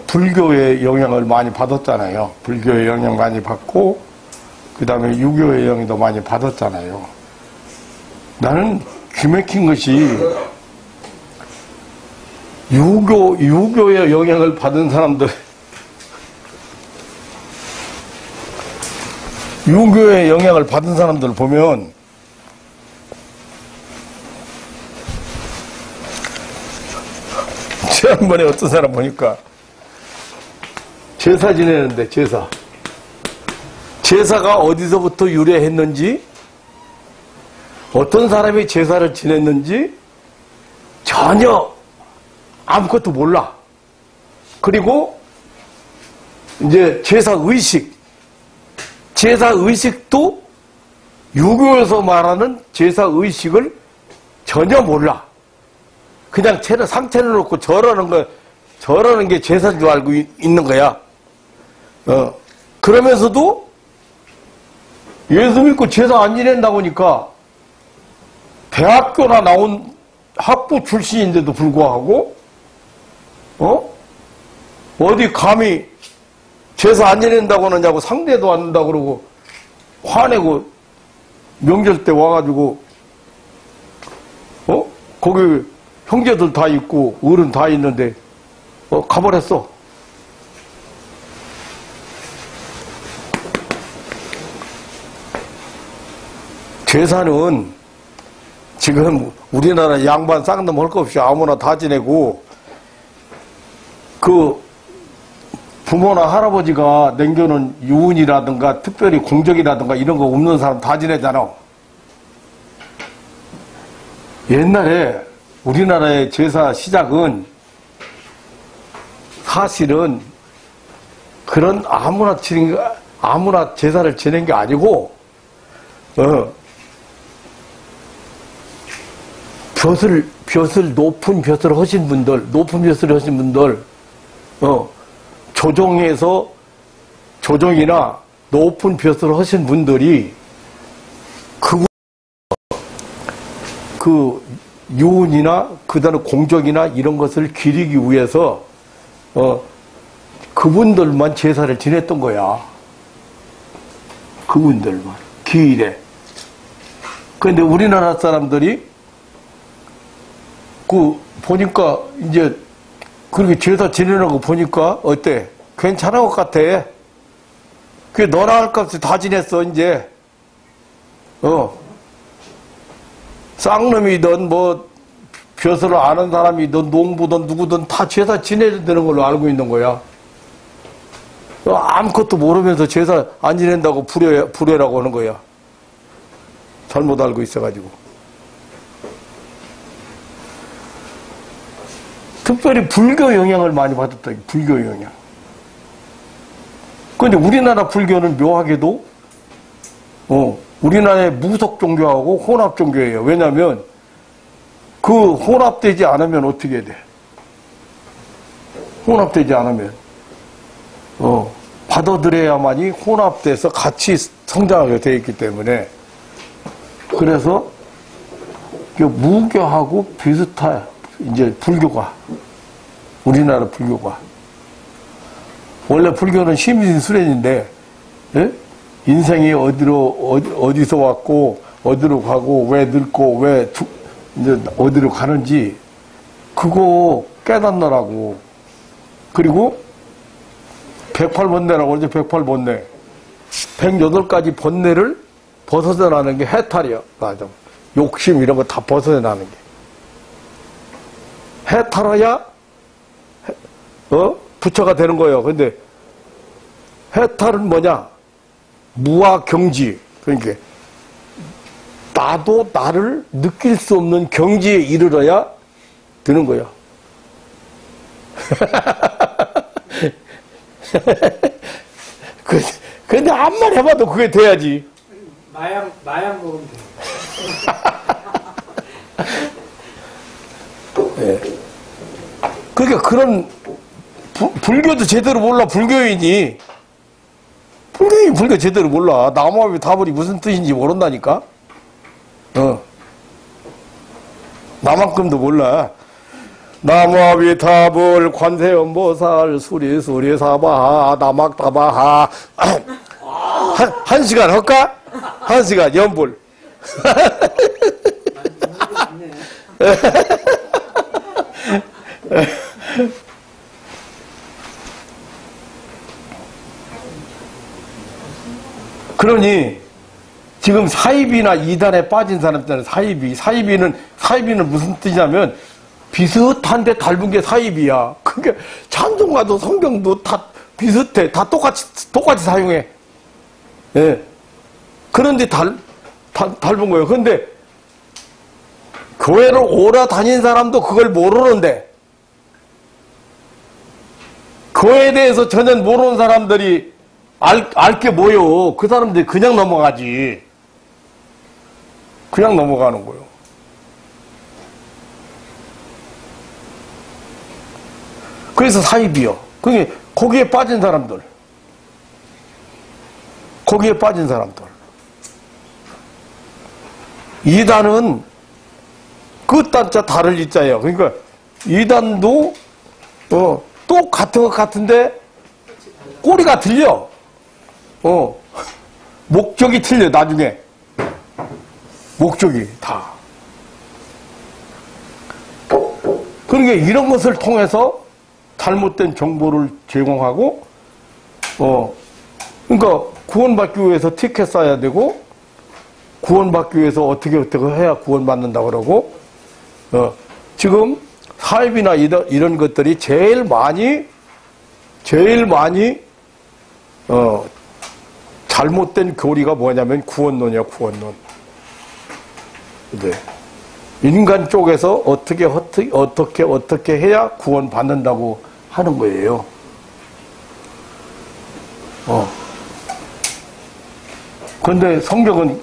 불교의 영향을 많이 받았잖아요. 불교의 영향 많이 받고 그 다음에 유교의 영향도 많이 받았잖아요. 나는 기맥힌 것이 유교의 영향을 받은 사람들, 유교의 영향을 받은 사람들 보면 지난번에 어떤 사람 보니까 제사 지내는데 제사가 어디서부터 유래했는지, 어떤 사람이 제사를 지냈는지 전혀 아무것도 몰라. 그리고 이제 제사의식도 유교에서 말하는 제사의식을 전혀 몰라. 그냥 상태를 놓고 절하는 게 제사인 줄 알고 있는 거야. 그러면서도 예수 믿고 제사 안 지낸다고 하니까 대학교나 나온 학부 출신인데도 불구하고, 어디 감히 제사 안 지낸다고 하느냐고 상대도 안 한다고 그러고 화내고 명절 때 와가지고, 거기 형제들 다 있고 어른 다 있는데 가버렸어. 제사는 지금 우리나라 양반 쌍놈 할 것 없이 아무나 다 지내고, 그 부모나 할아버지가 남겨놓은 유운이라든가 특별히 공적이라든가 이런 거 없는 사람 다 지내잖아. 옛날에 우리나라의 제사 시작은 사실은 그런 아무나 제사를 지낸 게 아니고, 높은 벼슬을 하신 분들, 조정이나 높은 벼슬을 하신 분들이 그 유운이나 그다음에 공적이나 이런 것을 기리기 위해서 그분들만 제사를 지냈던 거야. 그분들만 기일에. 그런데 우리나라 사람들이 보니까 이제 그렇게 제사 지내는 거 보니까 어때? 괜찮은 것 같아. 그게 너나 할 값이 다 지냈어 이제. 쌍놈이든 뭐 벼슬을 아는 사람이든 농부든 누구든 다 제사 지내야 되는 걸로 알고 있는 거야. 아무것도 모르면서 제사 안 지낸다고 불효라고 하는 거야. 잘못 알고 있어가지고. 특별히 불교 영향을 많이 받았다. 불교 영향. 그런데 우리나라 불교는 묘하게도 우리나라의 무속 종교하고 혼합 종교예요. 왜냐하면 그 혼합되지 않으면 어떻게 돼? 혼합되지 않으면 받아들여야만이 혼합돼서 같이 성장하게 되어 있기 때문에, 그래서 무교하고 비슷해. 이제 불교가, 우리나라 불교가. 원래 불교는 심신수련인데, 예? 인생이 어디서 왔고, 어디로 가고, 왜 늙고, 이제 어디로 가는지, 그거 깨닫느라고. 그리고 108번뇌라고 그러죠. 108번뇌. 108가지 번뇌를 벗어나는 게 해탈이야. 맞아. 욕심 이런 거 다 벗어나는 게. 해탈해야 부처가 되는 거예요. 근데 해탈은 뭐냐? 무아 경지. 그러니까 나도 나를 느낄 수 없는 경지에 이르러야 드는 거야. 근데 암만 해봐도 그게 돼야지. 마약 먹으면 돼. 예. 그러니까 그런 불교도 제대로 몰라. 불교인이 불교 제대로 몰라. 나무아비 다불이 무슨 뜻인지 모른다니까. 나만큼도 몰라. 나무아비 다불 관세음보살 수리사바하 나막다바하. 한 시간 할까? 한 시간 연불. 그러니 지금 사이비나 이단에 빠진 사람들은 사이비는 무슨 뜻이냐면 비슷한데 닮은 게 사이비야. 그러니까 찬송가도 성경도 다 비슷해. 다 똑같이 사용해. 예. 그런데 닮은 거예요. 그런데 교회를 오래 다닌 사람도 그걸 모르는데 교회에 대해서 전혀 모르는 사람들이 알 게 뭐요? 그 사람들이 그냥 넘어가지. 그냥 넘어가는 거예요. 그래서 사입이요. 그게 거기에 빠진 사람들. 이단은 끝단자 다를 이자예요. 그러니까 이단도 또 같은 것 같은데 꼬리가 틀려. 목적이 틀려. 나중에 목적이 다. 그러니까 이런 것을 통해서 잘못된 정보를 제공하고 그러니까 구원받기 위해서 티켓 써야 되고 구원받기 위해서 어떻게 해야 구원받는다 그러고 지금 사입이나 이런 것들이 제일 많이 잘못된 교리가 뭐냐면 구원론이야. 구원론. 네. 인간 쪽에서 어떻게 해야 구원받는다고 하는 거예요. 그런데 성경은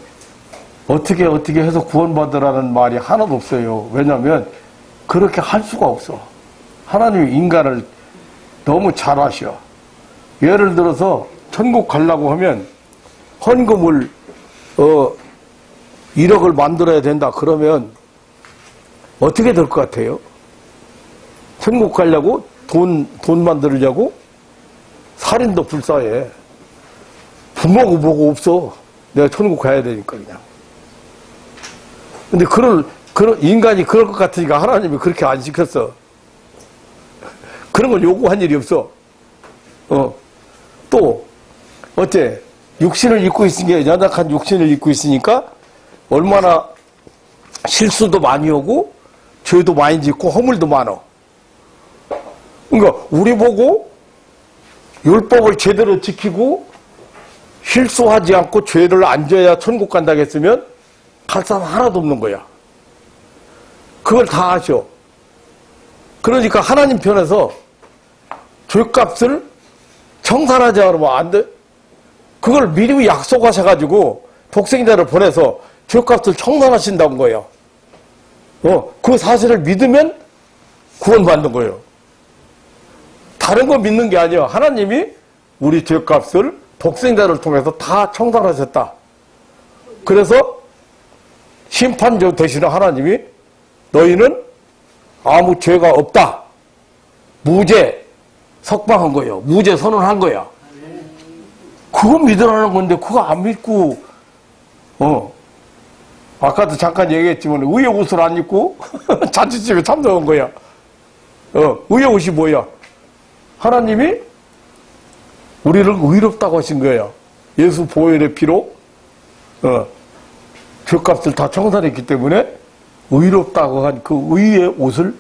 어떻게 해서 구원받으라는 말이 하나도 없어요. 왜냐하면 그렇게 할 수가 없어. 하나님이 인간을 너무 잘 아셔. 예를 들어서 천국 가려고 하면 헌금을 1억을 만들어야 된다. 그러면 어떻게 될 것 같아요? 천국 가려고 돈 만들려고 살인도 불사해. 부모고 뭐고 없어. 내가 천국 가야 되니까 그냥. 근데 그런 인간이 그럴 것 같으니까 하나님이 그렇게 안 시켰어. 그런 걸 요구한 일이 없어. 또 어째 육신을 입고 있으니까 연약한 육신을 입고 있으니까 얼마나 실수도 많이 오고 죄도 많이 짓고 허물도 많어. 그러니까 우리 보고 율법을 제대로 지키고 실수하지 않고 죄를 안 져야 천국 간다고 했으면 갈 사람 하나도 없는 거야. 그걸 다 아셔. 그러니까 하나님 편에서 죄값을 청산하지 않으면 안 돼. 그걸 미리 약속하셔가지고 독생자를 보내서 죄값을 청산하신다는 거예요. 그 사실을 믿으면 구원받는 거예요. 다른 거 믿는 게 아니에요. 하나님이 우리 죄값을 독생자를 통해서 다 청산하셨다. 그래서 심판조 되시는 하나님이 너희는 아무 죄가 없다. 무죄 석방한 거예요. 무죄 선언한 거야. 그거 믿으라는 건데 그거 안 믿고 아까도 잠깐 얘기했지만 의의 옷을 안 입고 잔치집에 참석한 거야. 의의 옷이 뭐야? 하나님이 우리를 의롭다고 하신 거예요. 예수 보혈의 피로 죄값을 다 청산했기 때문에 의롭다고 한 그 의의 옷을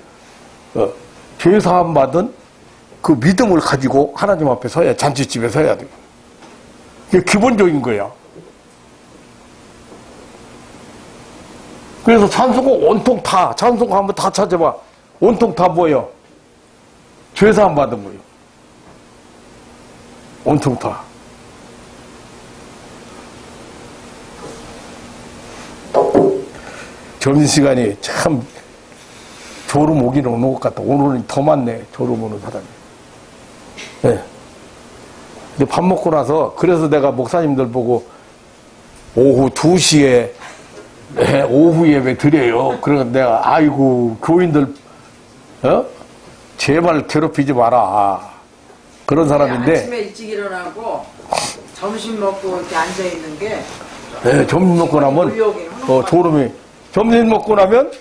죄사함 받은 그 믿음을 가지고 하나님 앞에 서야, 잔치집에 서야 돼요. 이게 기본적인 거야. 그래서 찬송가 온통 다, 찬송가 한번 다 찾아봐. 온통 다 뭐예요? 죄사함 받은 거예요. 온통 다. 점심시간이 참 졸음 오기는 오는 것 같다. 오늘은 더 많네. 졸음 오는 사람이. 네. 근데 밥 먹고 나서 그래서 내가 목사님들 보고 오후 2시에 오후 예배 드려요. 그래서 내가 아이고 교인들 제발 괴롭히지 마라. 그런 사람인데. 아침에 일찍 일어나고 점심 먹고 이렇게 앉아 있는 게. 네, 점심 먹고 나면 졸음이 점심 먹고 나면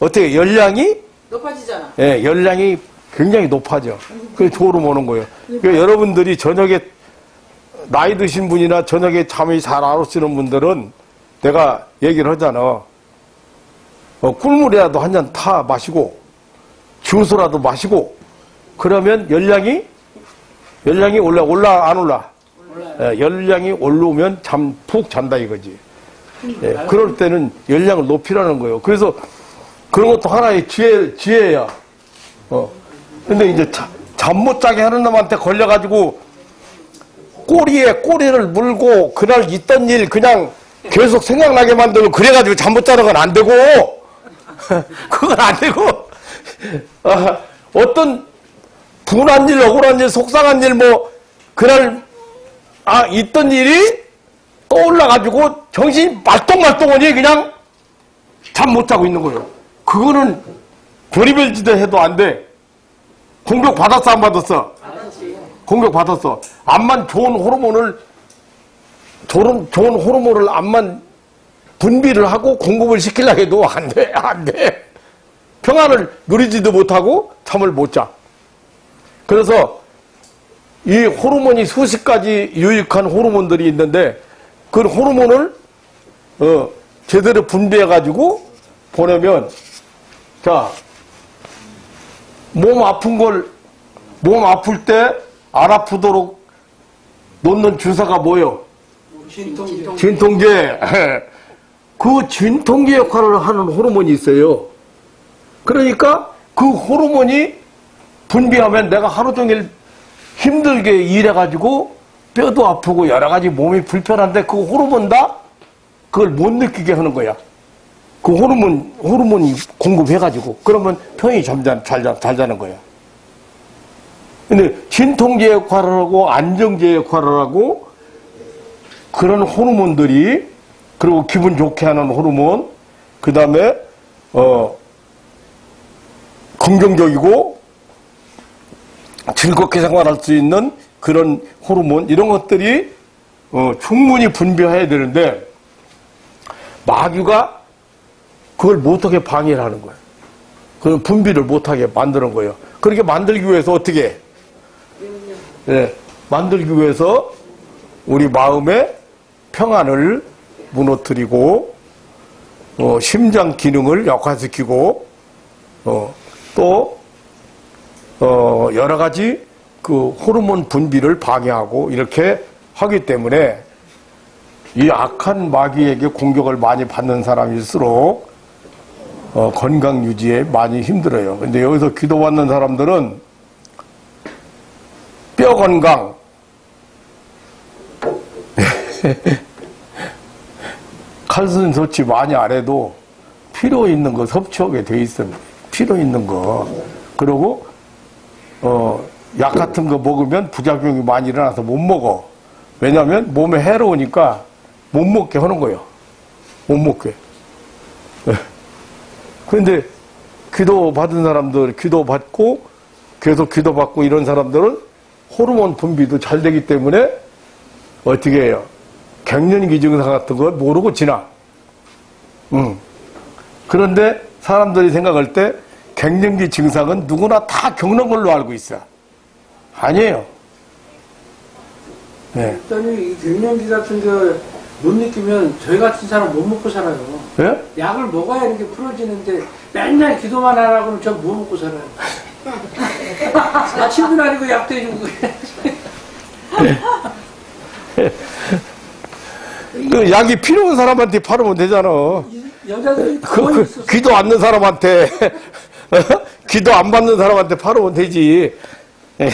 어떻게 열량이 높아지잖아. 예, 열량이 굉장히 높아져. 그래서 졸음 오는 거예요. 그러니까 여러분들이 저녁에 나이 드신 분이나 저녁에 잠이 잘 안 오시는 분들은 내가 얘기를 하잖아. 꿀물이라도 한 잔 타 마시고 주스라도 마시고 그러면 열량이 올라 안 올라? 예, 열량이 올라오면 잠 푹 잔다 이거지. 예, 그럴 때는 열량을 높이라는 거예요. 그래서 그런 것도 하나의 지혜야. 근데 이제 잠 못 자게 하는 놈한테 걸려가지고 꼬리에 꼬리를 물고 그날 있던 일 그냥 계속 생각나게 만들고 그래가지고 잠 못 자는 건 안 되고 그건 안 되고 어떤 분한 일, 억울한 일, 속상한 일 뭐 그날 있던 일이 떠올라가지고 정신이 말똥말똥하니 그냥 잠 못 자고 있는 거예요. 그거는 별의별 짓을 해도 안 돼. 공격 받았어, 안 받았어? 공격 받았어. 암만 좋은 호르몬을 암만 분비를 하고 공급을 시키려고 해도 안 돼, 안 돼. 평안을 누리지도 못하고 잠을 못 자. 그래서 이 호르몬이 수십 가지 유익한 호르몬들이 있는데 그 호르몬을 제대로 분비해가지고 보내면 자, 몸 아플 때 안 아프도록 놓는 주사가 뭐예요? 진통제. 그 진통제 역할을 하는 호르몬이 있어요. 그러니까 그 호르몬이 분비하면 내가 하루 종일 힘들게 일해가지고 뼈도 아프고 여러 가지 몸이 불편한데 그 호르몬 다 그걸 못 느끼게 하는 거야. 그 호르몬이 공급해가지고 그러면 편히 잘 자는 거야. 근데 진통제 역할을 하고 안정제 역할을 하고 그런 호르몬들이 그리고 기분 좋게 하는 호르몬 그 다음에 긍정적이고 즐겁게 생활할 수 있는 그런 호르몬 이런 것들이 충분히 분비해야 되는데 마귀가 그걸 못하게 방해를 하는 거예요. 그 분비를 못하게 만드는 거예요. 그렇게 만들기 위해서 어떻게 해? 네, 만들기 위해서 우리 마음의 평안을 무너뜨리고 심장 기능을 약화시키고 또 여러 가지 그 호르몬 분비를 방해하고 이렇게 하기 때문에 이 악한 마귀에게 공격을 많이 받는 사람일수록 건강 유지에 많이 힘들어요. 근데 여기서 기도받는 사람들은 뼈 건강, 칼순 섭취 많이 안 해도 필요 있는 거 섭취하게 돼 있습니다. 필요 있는 거. 그리고 약 같은 거 먹으면 부작용이 많이 일어나서 못 먹어. 왜냐하면 몸에 해로우니까 못 먹게 하는 거예요. 못 먹게. 그런데 기도 받은 사람들, 기도 받고 계속 기도 받고 이런 사람들은 호르몬 분비도 잘 되기 때문에 어떻게 해요? 갱년기 증상 같은 걸 모르고 지나. 그런데 사람들이 생각할 때 갱년기 증상은 누구나 다 겪는 걸로 알고 있어. 아니에요. 네. 일단은 이 갱년기 같은 거 못 느끼면 저희 같은 사람 못 먹고 살아요. 예? 약을 먹어야 이렇게 풀어지는데 맨날 기도만 하라고는 전 못 먹고 살아요. 아침도 아니고 약도 해주고 그 약이 필요한 사람한테 팔으면 되잖아. 여자들이 기도 않는 사람한테 기도 안 받는 사람한테 팔으면 되지. 예.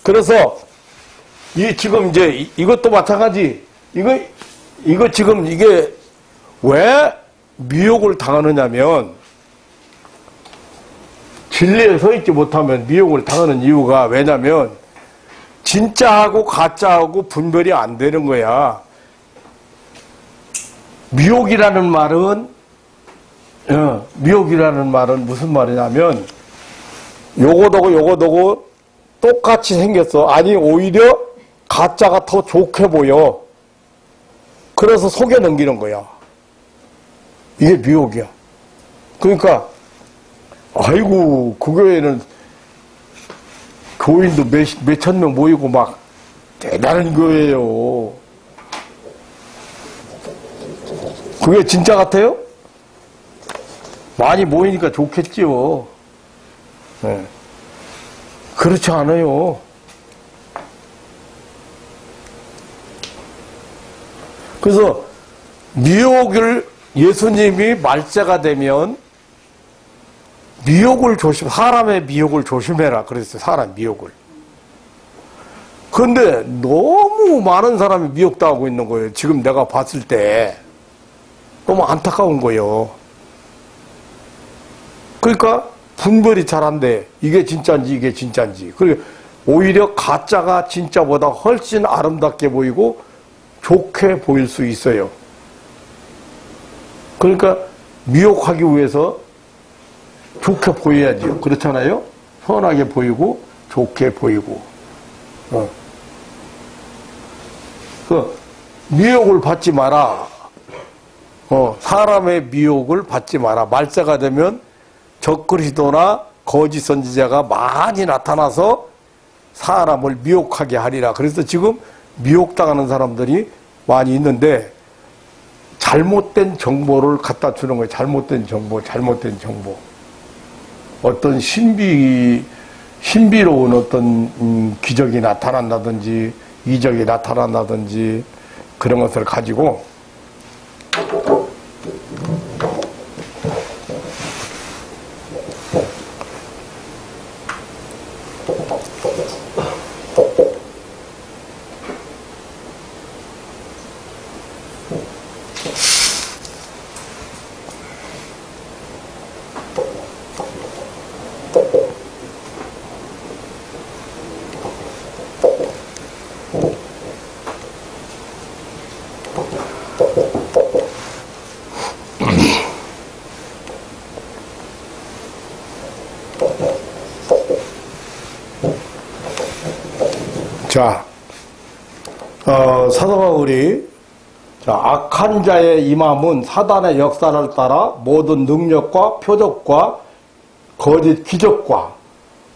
그래서, 지금 이제, 이것도 마찬가지. 이거 지금 이게 왜 미혹을 당하느냐면, 진리에 서 있지 못하면 미혹을 당하는 이유가 왜냐면, 진짜하고 가짜하고 분별이 안 되는 거야. 미혹이라는 말은 무슨 말이냐면, 요거도고 똑같이 생겼어. 아니, 오히려 가짜가 더 좋게 보여. 그래서 속여 넘기는 거야. 이게 미혹이야. 그러니까, 아이고, 그 교회는 교인도 몇천 명 모이고 막 대단한 교회예요. 그게 진짜 같아요? 많이 모이니까 좋겠지요. 네. 그렇지 않아요. 그래서 미혹을 예수님이 말세가 되면 사람의 미혹을 조심해라 그랬어요. 사람 미혹을. 그런데 너무 많은 사람이 미혹당하고 있는 거예요. 지금 내가 봤을 때 너무 안타까운 거예요. 그러니까 분별이 잘 안 돼. 이게 진짜인지 이게 진짜인지. 그리고 오히려 가짜가 진짜보다 훨씬 아름답게 보이고 좋게 보일 수 있어요. 그러니까 미혹하기 위해서 좋게 보여야죠. 그렇잖아요? 선하게 보이고 좋게 보이고. 미혹을 받지 마라. 사람의 미혹을 받지 마라. 말세가 되면 적그리스도나 거짓 선지자가 많이 나타나서 사람을 미혹하게 하리라. 그래서 지금 미혹당하는 사람들이 많이 있는데 잘못된 정보를 갖다 주는 거예요. 잘못된 정보. 어떤 신비로운 어떤 기적이 나타난다든지 이적이 나타난다든지 그런 것을 가지고 자, 사도 바울이 악한 자의 임함은 사단의 역사를 따라 모든 능력과 표적과 거짓 기적과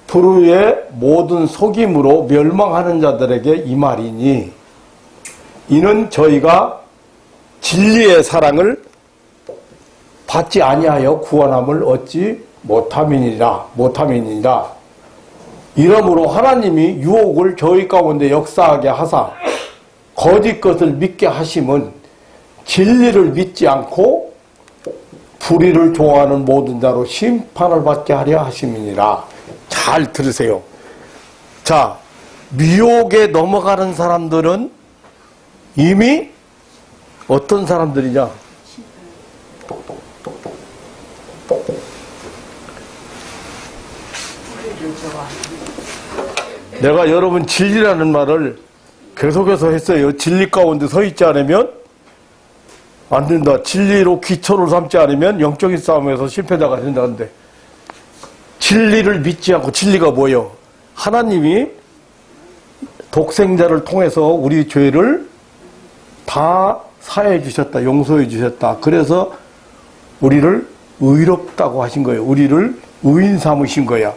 불의의 모든 속임으로 멸망하는 자들에게 임하리니 이는 저희가 진리의 사랑을 받지 아니하여 구원함을 얻지 못함이니라. 이러므로 하나님이 유혹을 저희 가운데 역사하게 하사 거짓 것을 믿게 하심은 진리를 믿지 않고 불의를 좋아하는 모든 자로 심판을 받게 하려 하심이니라. 잘 들으세요. 자, 미혹에 넘어가는 사람들은 이미 어떤 사람들이냐? 내가 여러분 진리라는 말을 계속해서 했어요. 진리 가운데 서 있지 않으면 안 된다. 진리로 기초를 삼지 않으면 영적인 싸움에서 실패자가 된다는데 진리를 믿지 않고 진리가 뭐예요? 하나님이 독생자를 통해서 우리 죄를 다 사해 주셨다. 용서해 주셨다. 그래서 우리를 의롭다고 하신 거예요. 우리를 의인 삼으신 거야.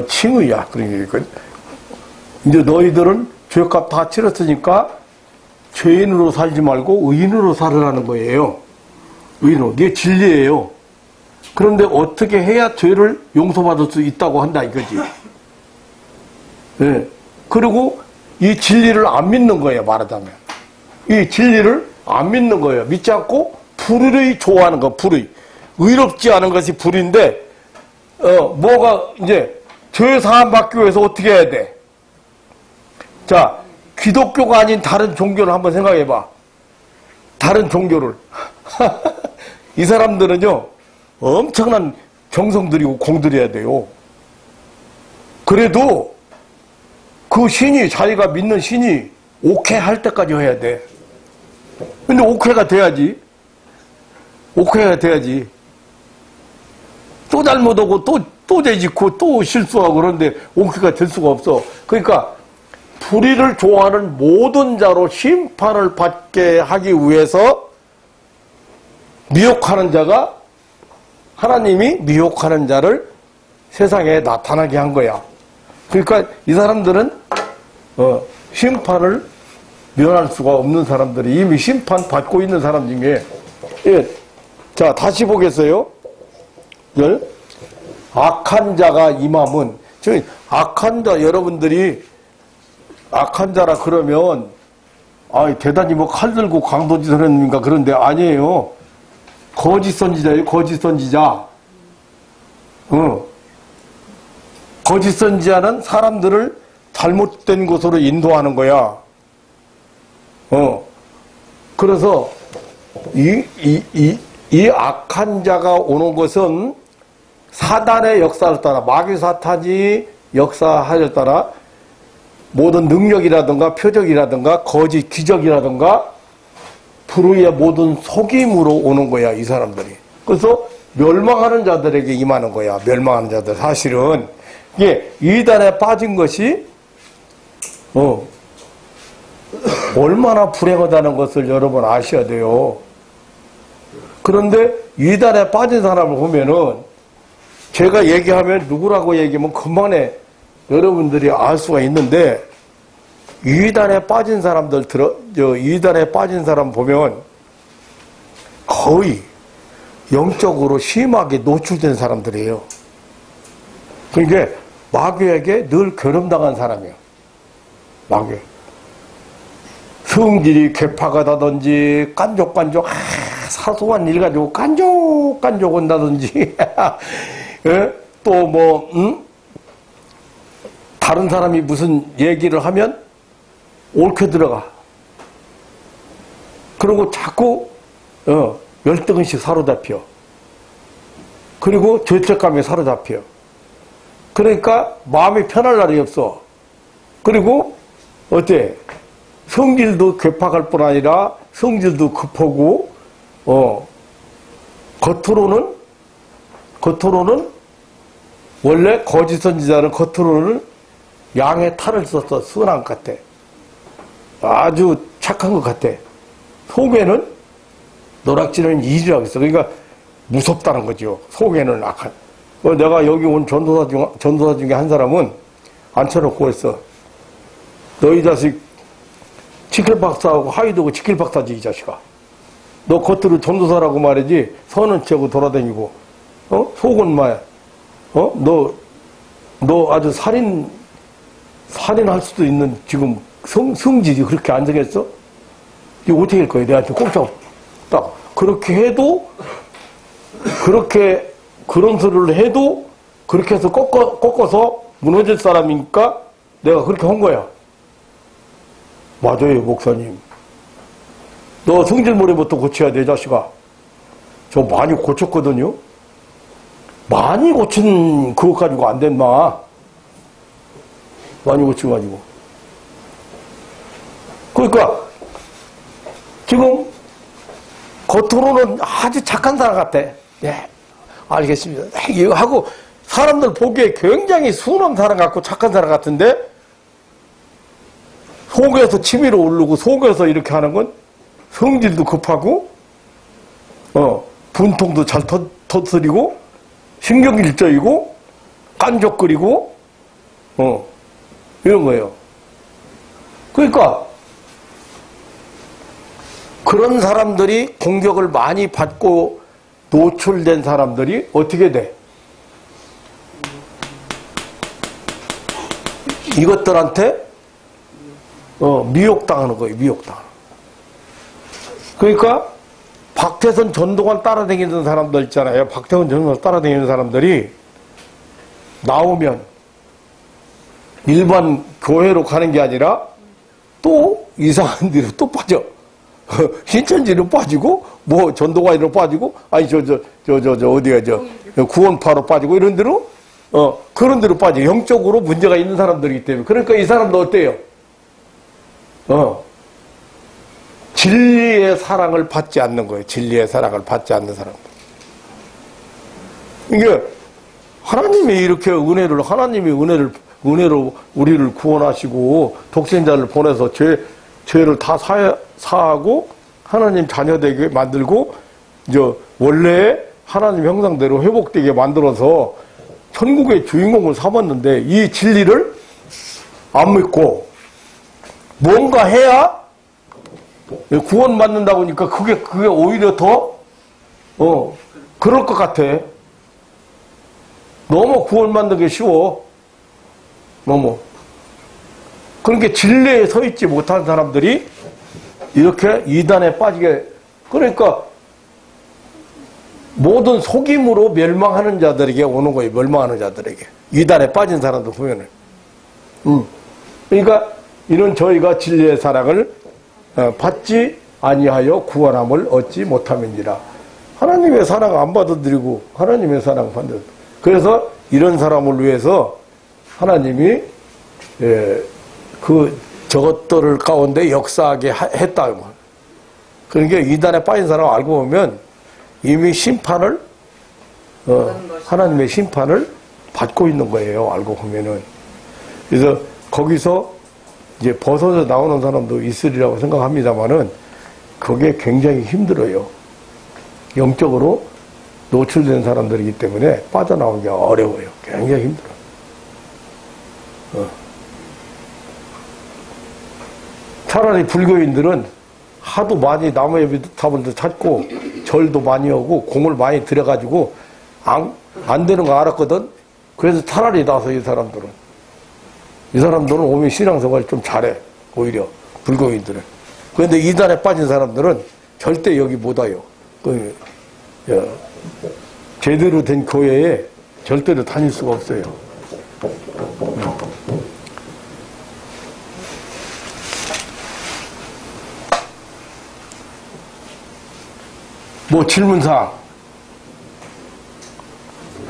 칭의야. 그러니까 이제 너희들은 죄값 다 치렀으니까 죄인으로 살지 말고 의인으로 살으라는 거예요. 의인으로. 이게 진리예요. 그런데 어떻게 해야 죄를 용서받을 수 있다고 한다 이거지. 네. 그리고 이 진리를 안 믿는 거예요. 말하자면. 이 진리를 안 믿는 거예요. 믿지 않고 불의를 좋아하는 거. 불의. 의롭지 않은 것이 불인데, 뭐가, 이제, 죄 사함 받기 위해서 어떻게 해야 돼? 자, 기독교가 아닌 다른 종교를 한번 생각해 봐. 다른 종교를. 이 사람들은요, 엄청난 정성 들이고 공 들여야 돼요. 그래도 그 신이, 자기가 믿는 신이 오케이 할 때까지 해야 돼. 근데 오케이가 돼야지. 오케이가 돼야지. 또 잘못하고 또 죄짓고 또 실수하고 그런데 오케이가 될 수가 없어. 그러니까 불의를 좋아하는 모든 자로 심판을 받게 하기 위해서 미혹하는 자가, 하나님이 미혹하는 자를 세상에 나타나게 한 거야. 그러니까 이 사람들은 심판을 면할 수가 없는 사람들이, 이미 심판 받고 있는 사람 중에, 예. 자, 다시 보겠어요. 악한 자가 임함은, 악한 자, 여러분들이 악한 자라 그러면, 대단히 뭐 칼 들고 강도짓을 했는가 그런데 아니에요. 거짓 선지자예요, 거짓 선지자. 거짓 선지자는 사람들을 잘못된 곳으로 인도하는 거야. 그래서 이 악한 자가 오는 것은 사단의 역사를 따라, 마귀 사탄이 역사하여 따라 모든 능력이라든가 표적이라든가 거짓 기적이라든가 불의의 모든 속임으로 오는 거야, 이 사람들이. 그래서 멸망하는 자들에게 임하는 거야, 멸망하는 자들. 사실은 이게 이단에 빠진 것이 얼마나 불행하다는 것을 여러분 아셔야 돼요. 그런데 이단에 빠진 사람을 보면은, 제가 얘기하면 누구라고 얘기하면 금방에 여러분들이 알 수가 있는데, 이단에 빠진 사람들 이단에 빠진 사람 보면 거의 영적으로 심하게 노출된 사람들이에요. 그러니까 마귀에게 늘 괴롭당한 사람이에요. 마귀. 성질이 괴팍하다든지 깐족깐족, 사소한 일 가지고 깐족깐족 온다든지 예? 또 뭐 다른 사람이 무슨 얘기를 하면 옳게 들어가. 그리고 자꾸 열등의식 사로잡혀. 그리고 죄책감에 사로잡혀. 그러니까 마음이 편할 날이 없어. 그리고 어때? 성질도 괴팍할 뿐 아니라 성질도 급하고, 겉으로는 원래 거짓 선지자는 겉으로는 양의 탈을 써서 순한 것 같아. 아주 착한 것 같아. 속에는 노락지는 일이라고 있어. 그러니까 무섭다는 거죠. 속에는 악한. 내가 여기 온 전도사 중에 한 사람은 앉혀놓고 했어. 너 이 자식 치킬 박사하고 하이드고 치킬 박사지, 이 자식아. 너 겉으로 전도사라고 말이지 선은 치하고 돌아다니고 속은 뭐야. 너 아주 살인할 수도 있는 지금 성질이 그렇게 안 되겠어? 이거 어떻게 할 거야? 내한테 꼼짝 딱 그렇게 해도, 그런 소리를 해도 그렇게 해서 꺾어서 무너질 사람이니까 내가 그렇게 한 거야. 맞아요, 목사님. 너 성질머리부터 고쳐야 돼, 자식아. 저 많이 고쳤거든요. 많이 고친 그것 가지고 안 된다. 많이 고쳐가지고. 그러니까 지금 겉으로는 아주 착한 사람 같아. 예, 알겠습니다. 이거 하고 사람들 보기에 굉장히 순한 사람 같고 착한 사람 같은데 속에서 치밀어 오르고 속에서 이렇게 하는 건 성질도 급하고 분통도 잘 터뜨리고 신경질적이고 깐족거리고 이런 거예요. 그러니까 그런 사람들이 공격을 많이 받고 노출된 사람들이 어떻게 돼? 이것들한테 미혹당하는 거예요. 미혹당하는. 그러니까 박태선 전도관 따라다니는 사람들 있잖아요. 박태선 전도관 따라다니는 사람들이 나오면 일반 교회로 가는 게 아니라 또 이상한 데로 또 빠져. 신천지로 빠지고, 뭐 전도관으로 빠지고, 아니 어디가 구원파로 빠지고 이런 데로, 그런 데로 빠져. 영적으로 문제가 있는 사람들이기 때문에. 그러니까 이 사람도 어때요? 진리의 사랑을 받지 않는 거예요. 진리의 사랑을 받지 않는 사람들. 이게 하나님이 이렇게 하나님이 은혜로 우리를 구원하시고 독생자를 보내서 죄를 다 사하고 하나님 자녀되게 만들고 이제 원래 하나님 형상대로 회복되게 만들어서 천국의 주인공을 삼았는데 이 진리를 안 믿고 뭔가 해야 구원받는다고 하니까 그게 오히려 더 그럴 것 같아. 너무 구원받는 게 쉬워. 너무. 그러니까 진리에 서 있지 못한 사람들이 이렇게 이단에 빠지게, 그러니까 모든 속임으로 멸망하는 자들에게 오는 거예요. 멸망하는 자들에게. 이단에 빠진 사람들 보면은. 그러니까 이런 저희가 진리의 사랑을 받지 아니하여 구원함을 얻지 못함이니라. 하나님의 사랑 안 받아들이고 하나님의 사랑 받는. 그래서 이런 사람을 위해서 하나님이 저것들을 가운데 역사하게 했다. 그러니까 이단에 빠진 사람 알고 보면 이미 심판을 하나님의 심판을 받고 있는 거예요. 알고 보면은. 그래서 거기서 이제 벗어져 나오는 사람도 있으리라고 생각합니다만은 그게 굉장히 힘들어요. 영적으로 노출된 사람들이기 때문에 빠져나오기가 어려워요. 굉장히 힘들어. 차라리 불교인들은 하도 많이 나무예비 탑을도 찾고 절도 많이 하고 공을 많이 들여가지고 안 되는 거 알았거든. 그래서 차라리 나서 이 사람들은 오면 신앙생활 좀 잘해. 오히려 불교인들은. 그런데 이단에 빠진 사람들은 절대 여기 못 와요. 제대로 된 교회에 절대로 다닐 수가 없어요. 뭐 질문사항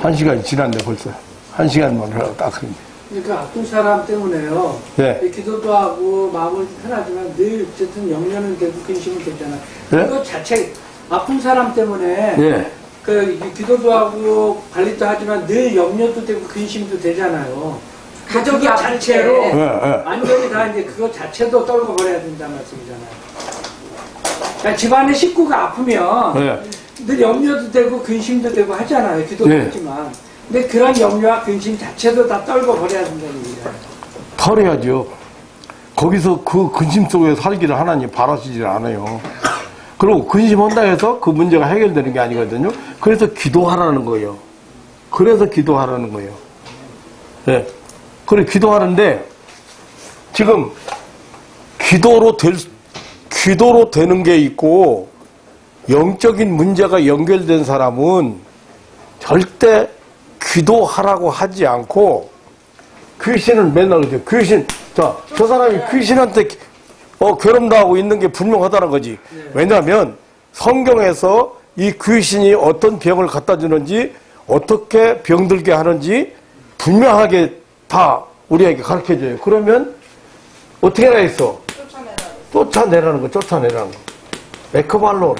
1시간이 지났네 벌써. 1시간만 하라고 딱 그러네. 그러니까 아픈 사람 때문에요. 네. 기도도 하고 마음은 편하지만 늘 어쨌든 염려는 되고 근심은 되잖아요. 네? 그거 자체 아픈 사람 때문에 네. 기도도 하고 관리도 하지만 늘 염려도 되고 근심도 되잖아요. 가족이 그거 아플 자체로 때. 네. 완전히 다 이제 그거 자체도 떨궈 버려야 된다는 말씀이잖아요. 그러니까 집안의 식구가 아프면 네. 늘 염려도 되고 근심도 되고 하잖아요. 기도도 네. 하지만. 근데 그런 염려와 근심 자체도 다 떨궈 버려야 된다는 얘기잖아요. 털어야죠. 거기서 그 근심 속에 살기를 하나님 바라시질 않아요. 그리고 근심한다 해서 그 문제가 해결되는 게 아니거든요. 그래서 기도하라는 거예요. 그래서 기도하라는 거예요. 네. 그래, 기도하는데, 지금, 기도로 되는 게 있고, 영적인 문제가 연결된 사람은 절대 기도하라고 하지 않고, 귀신을 맨날 그러죠. 귀신, 저 사람이 귀신한테 괴롭다하고 있는 게 분명하다는 거지. 왜냐하면 성경에서 이 귀신이 어떤 병을 갖다 주는지 어떻게 병들게 하는지 분명하게 다 우리에게 가르쳐줘요. 그러면 어떻게 해야 했어? 쫓아내라는 거. 쫓아내라는 거. 에크발로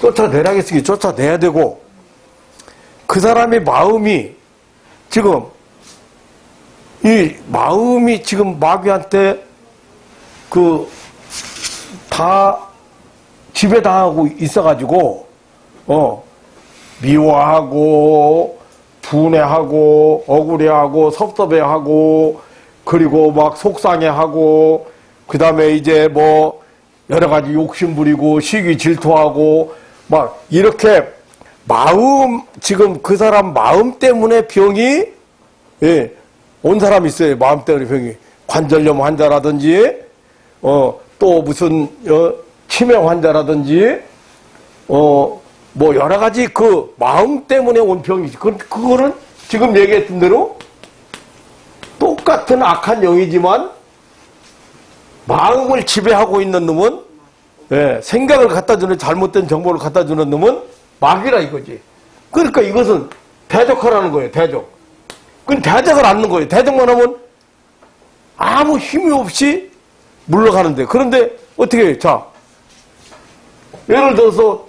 쫓아내라겠으니 쫓아내야 되고, 그 사람의 마음이 지금 마귀한테 다 지배당하고 있어가지고, 미워하고, 분해하고, 억울해하고, 섭섭해하고, 그리고 막 속상해하고, 그 다음에 이제 뭐, 여러 가지 욕심 부리고, 시기 질투하고, 막, 이렇게 지금 그 사람 마음 때문에 병이, 온 사람이 있어요. 마음 때문에 병이. 관절염 환자라든지, 또 무슨 치매 환자라든지 뭐 여러 가지 그 마음 때문에 온 병이지. 그거는 지금 얘기했던 대로 똑같은 악한 영이지만 마음을 지배하고 있는 놈은, 예, 생각을 갖다 주는, 잘못된 정보를 갖다 주는 놈은 마귀라 이거지. 그러니까 이것은 대적하라는 거예요, 대적. 그건 대적을 않는 거예요. 대적만 하면 아무 힘이 없이 물러가는데. 그런데 어떻게 해요? 자, 예를 들어서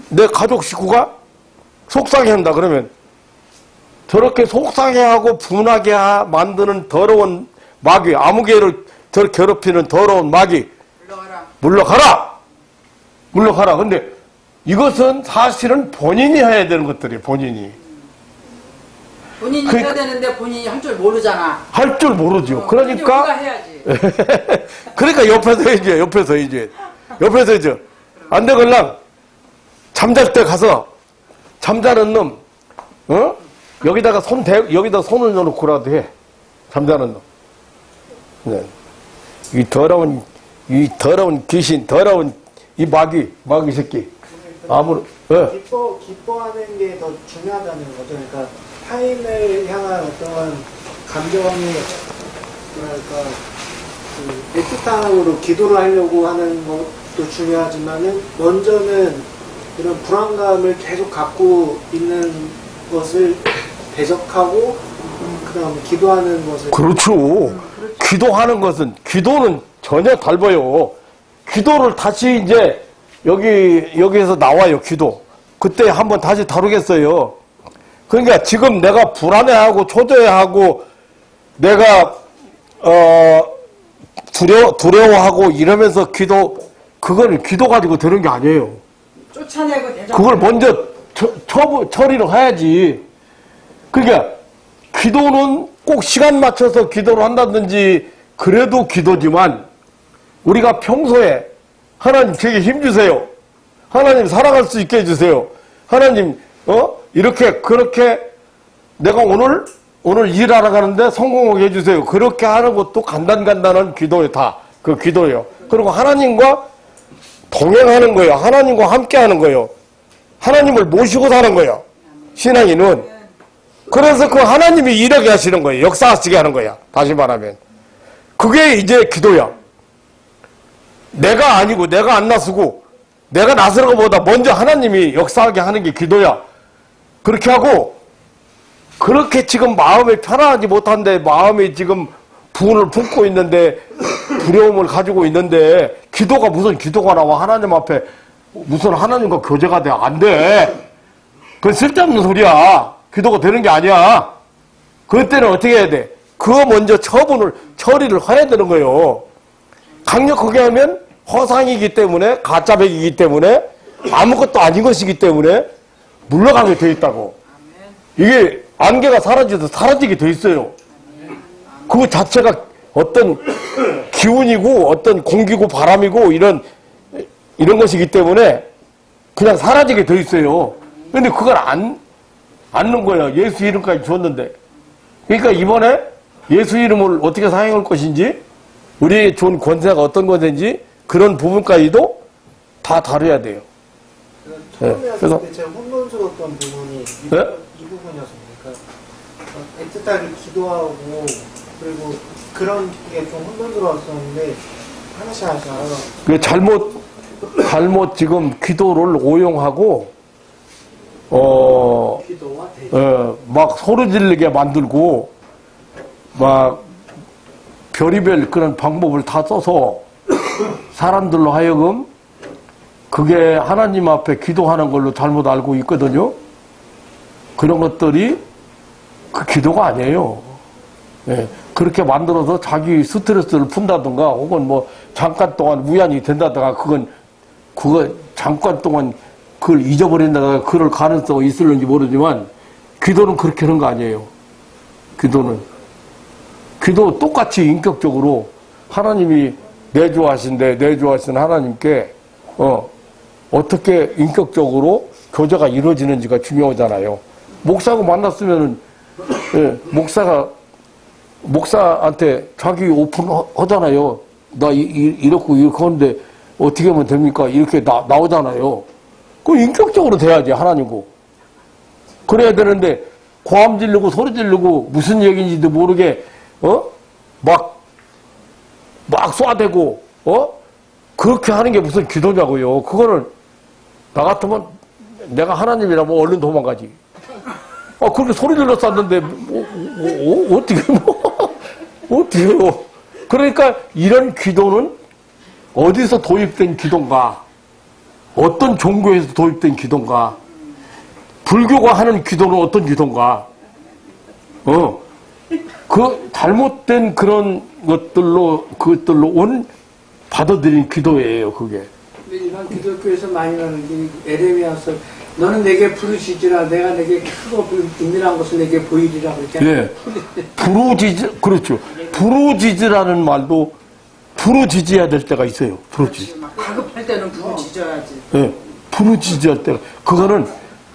내 가족 식구가 속상해한다 그러면 저렇게 속상해하고 분하게 만드는 더러운 마귀, 아무개를 저를 괴롭히는 더러운 마귀, 물러가라! 물러가라. 근데 이것은 사실은 본인이 해야 되는 것들이에요, 본인이. 본인이 해야 되는데 본인이 할 줄 모르잖아. 할 줄 모르죠. 우리가 그러니까, 해야지. 그러니까 옆에서 해줘요, 옆에서 해줘요. 옆에서 해줘. 안 되걸랑 잠잘 때 가서 잠자는 놈, 여기다가 여기다 손을 넣어놓고라도 해. 잠자는 놈. 네. 이 더러운 귀신, 더러운 이 마귀 새끼. 아무런, 예. 기뻐하는 게 더 중요하다는 거죠. 그러니까 타인을 향한 어떤 감정이 뭐랄까 그 애틋함으로 기도를 하려고 하는 것도 중요하지만은 먼저는 이런 불안감을 계속 갖고 있는 것을 대적하고 그다음 기도하는 것을 그렇죠. 기도하는 것은, 기도는 전혀 달라요. 기도를 다시 이제 여기에서 나와요, 기도. 그때 한번 다시 다루겠어요. 그러니까 지금 내가 불안해하고 초조해하고 내가 두려워하고 이러면서 그걸 기도 가지고 되는 게 아니에요. 쫓아내고 대적. 그걸 먼저 처리를 해야지. 그러니까 기도는 꼭 시간 맞춰서 기도를 한다든지 그래도 기도지만 우리가 평소에 하나님 제게 힘 주세요. 하나님 살아갈 수 있게 해주세요. 하나님 이렇게 그렇게 내가 오늘 일하러 가는데 성공하게 해주세요. 그렇게 하는 것도 간단한 기도예요. 다 그 기도예요. 그리고 하나님과 동행하는 거예요. 하나님과 함께 하는 거예요. 하나님을 모시고 사는 거예요. 신앙인은. 그래서 그 하나님이 일하게 하시는 거예요. 역사하시게 하는 거야. 다시 말하면. 그게 이제 기도야. 내가 아니고 내가 안 나서고 내가 나서는 것보다 먼저 하나님이 역사하게 하는 게 기도야. 그렇게 하고 그렇게 지금 마음이 편안하지 못한데 마음이 지금 분을 품고 있는데 두려움을 가지고 있는데 기도가 무슨 기도가 나와. 하나님 앞에 무슨 하나님과 교제가 돼. 안 돼. 그건 쓸데없는 소리야. 기도가 되는 게 아니야. 그때는 어떻게 해야 돼? 그거 먼저 처리를 해야 되는 거예요. 강력하게 하면 허상이기 때문에, 가짜백이기 때문에, 아무것도 아닌 것이기 때문에 물러가게 돼 있다고. 이게 안개가 사라지게 돼 있어요. 그 자체가 어떤 기운이고 어떤 공기고 바람이고 이런 것이기 때문에 그냥 사라지게 돼 있어요. 근데 그걸 않는 거야. 예수 이름까지 줬는데. 그러니까 이번에 예수 이름을 어떻게 사용할 것인지, 우리의 좋은 권세가 어떤 것인지 그런 부분까지도 다 다뤄야 돼요. 처음에 네, 하실 그래서- 때 제가 혼돈스러웠던 부분이 네? 이 부분이었습니다. 그러니까 애틋하게 기도하고 그리고 그런 게 좀 혼돈스러웠었는데 하나씩 알아가. 그 잘못 지금 기도를 오용하고 기도와 대적. 막 소리 지르게 만들고 막 별의별 그런 방법을 다 써서 사람들로 하여금 그게 하나님 앞에 기도하는 걸로 잘못 알고 있거든요. 그런 것들이 그 기도가 아니에요. 예, 그렇게 만들어서 자기 스트레스를 푼다든가 혹은 뭐 잠깐 동안 우연이 된다든가 그거 잠깐 동안 그걸 잊어버린다든가 그럴 가능성이 있을는지 모르지만 기도는 그렇게 하는 거 아니에요. 기도 똑같이 인격적으로 하나님이 내주하신 하나님께 어떻게 인격적으로 교제가 이루어지는지가 중요하잖아요. 목사하고 만났으면은 목사한테 자기 오픈하잖아요. 나 이렇게 하는데 어떻게 하면 됩니까? 이렇게 나오잖아요. 그 인격적으로 돼야지, 하나님고. 그래야 되는데, 고함 지르고 소리 지르고 무슨 얘기인지도 모르게, 막 쏴대고, 그렇게 하는 게 무슨 기도냐고요. 그거는, 나 같으면 내가 하나님이라면 얼른 도망가지. 그렇게 소리 질렀었는데, 어떻게요? 그러니까 이런 기도는 어디서 도입된 기도인가? 어떤 종교에서 도입된 기도인가? 불교가 하는 기도는 어떤 기도인가? 그 잘못된 그런 그것들로 온 받아들인 기도예요, 그게. 근데 일반 기독교에서 많이 나는 게 에레미야서 너는 내게 부르시지라 내가 내게 크고 은밀한 것을 내게 보이리라 그렇게. 예. 부르짖으, 그렇죠. 부르짖으라는 말도 부르짖어야 될 때가 있어요. 부르짖. 가급할 때는 부르짖어야지. 예. 부르짖을 때가. 그거는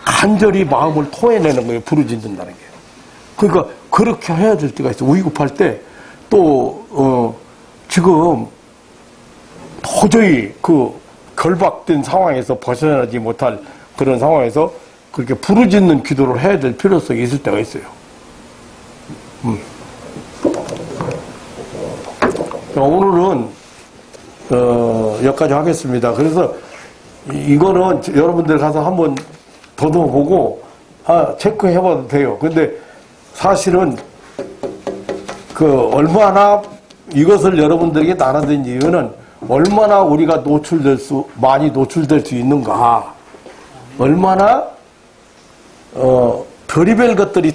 간절히 마음을 토해내는 거예요. 부르짖는다는 게. 그러니까 그렇게 해야 될 때가 있어요. 위급할 때 또, 지금 도저히 그 결박된 상황에서 벗어나지 못할 그런 상황에서 그렇게 부르짖는 기도를 해야 될 필요성이 있을 때가 있어요. 오늘은 여기까지 하겠습니다. 그래서 이거는 여러분들 가서 한번 더듬어보고 체크해봐도 돼요. 근데 사실은 얼마나 이것을 여러분들에게 나눠드린 이유는 얼마나 우리가 많이 노출될 수 있는가, 얼마나 별의별 것들이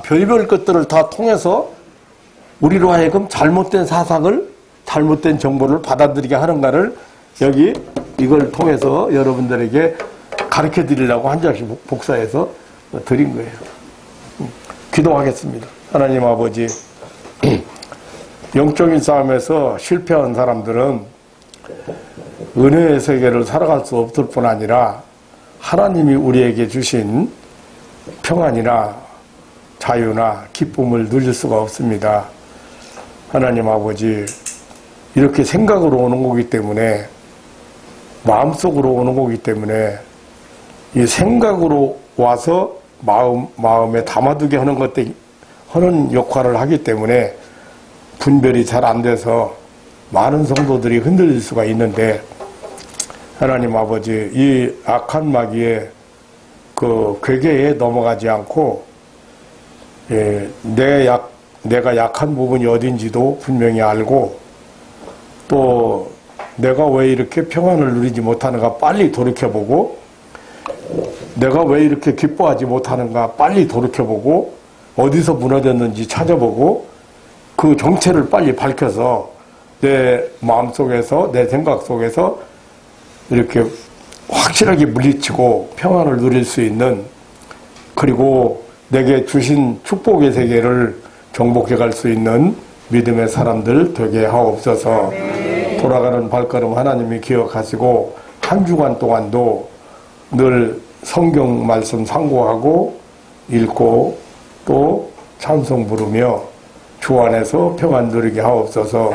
별의별 것들을 다 통해서 우리로 하여금 잘못된 사상을, 잘못된 정보를 받아들이게 하는가를 여기 이걸 통해서 여러분들에게 가르쳐 드리려고 한 장씩 복사해서 드린 거예요. 기도하겠습니다. 하나님 아버지, 영적인 싸움에서 실패한 사람들은 은혜의 세계를 살아갈 수 없을 뿐 아니라 하나님이 우리에게 주신 평안이나 자유나 기쁨을 누릴 수가 없습니다. 하나님 아버지, 이렇게 생각으로 오는 거기 때문에, 마음속으로 오는 거기 때문에 이 생각으로 와서 마음에 담아두게 하는 역할을 하기 때문에 분별이 잘 안 돼서 많은 성도들이 흔들릴 수가 있는데, 하나님 아버지, 이 악한 마귀의 그 괴계에 넘어가지 않고, 내가 약한 부분이 어딘지도 분명히 알고, 또 내가 왜 이렇게 평안을 누리지 못하는가 빨리 돌이켜보고, 내가 왜 이렇게 기뻐하지 못하는가 빨리 돌이켜보고, 어디서 무너졌는지 찾아보고, 그 정체를 빨리 밝혀서 내 마음속에서, 내 생각 속에서 이렇게 확실하게 물리치고 평안을 누릴 수 있는, 그리고 내게 주신 축복의 세계를 정복해 갈 수 있는 믿음의 사람들 되게 하옵소서. 돌아가는 발걸음 하나님이 기억하시고 한 주간 동안도 늘 성경 말씀 상고하고 읽고 또 찬송 부르며 주 안에서 평안 누리게 하옵소서.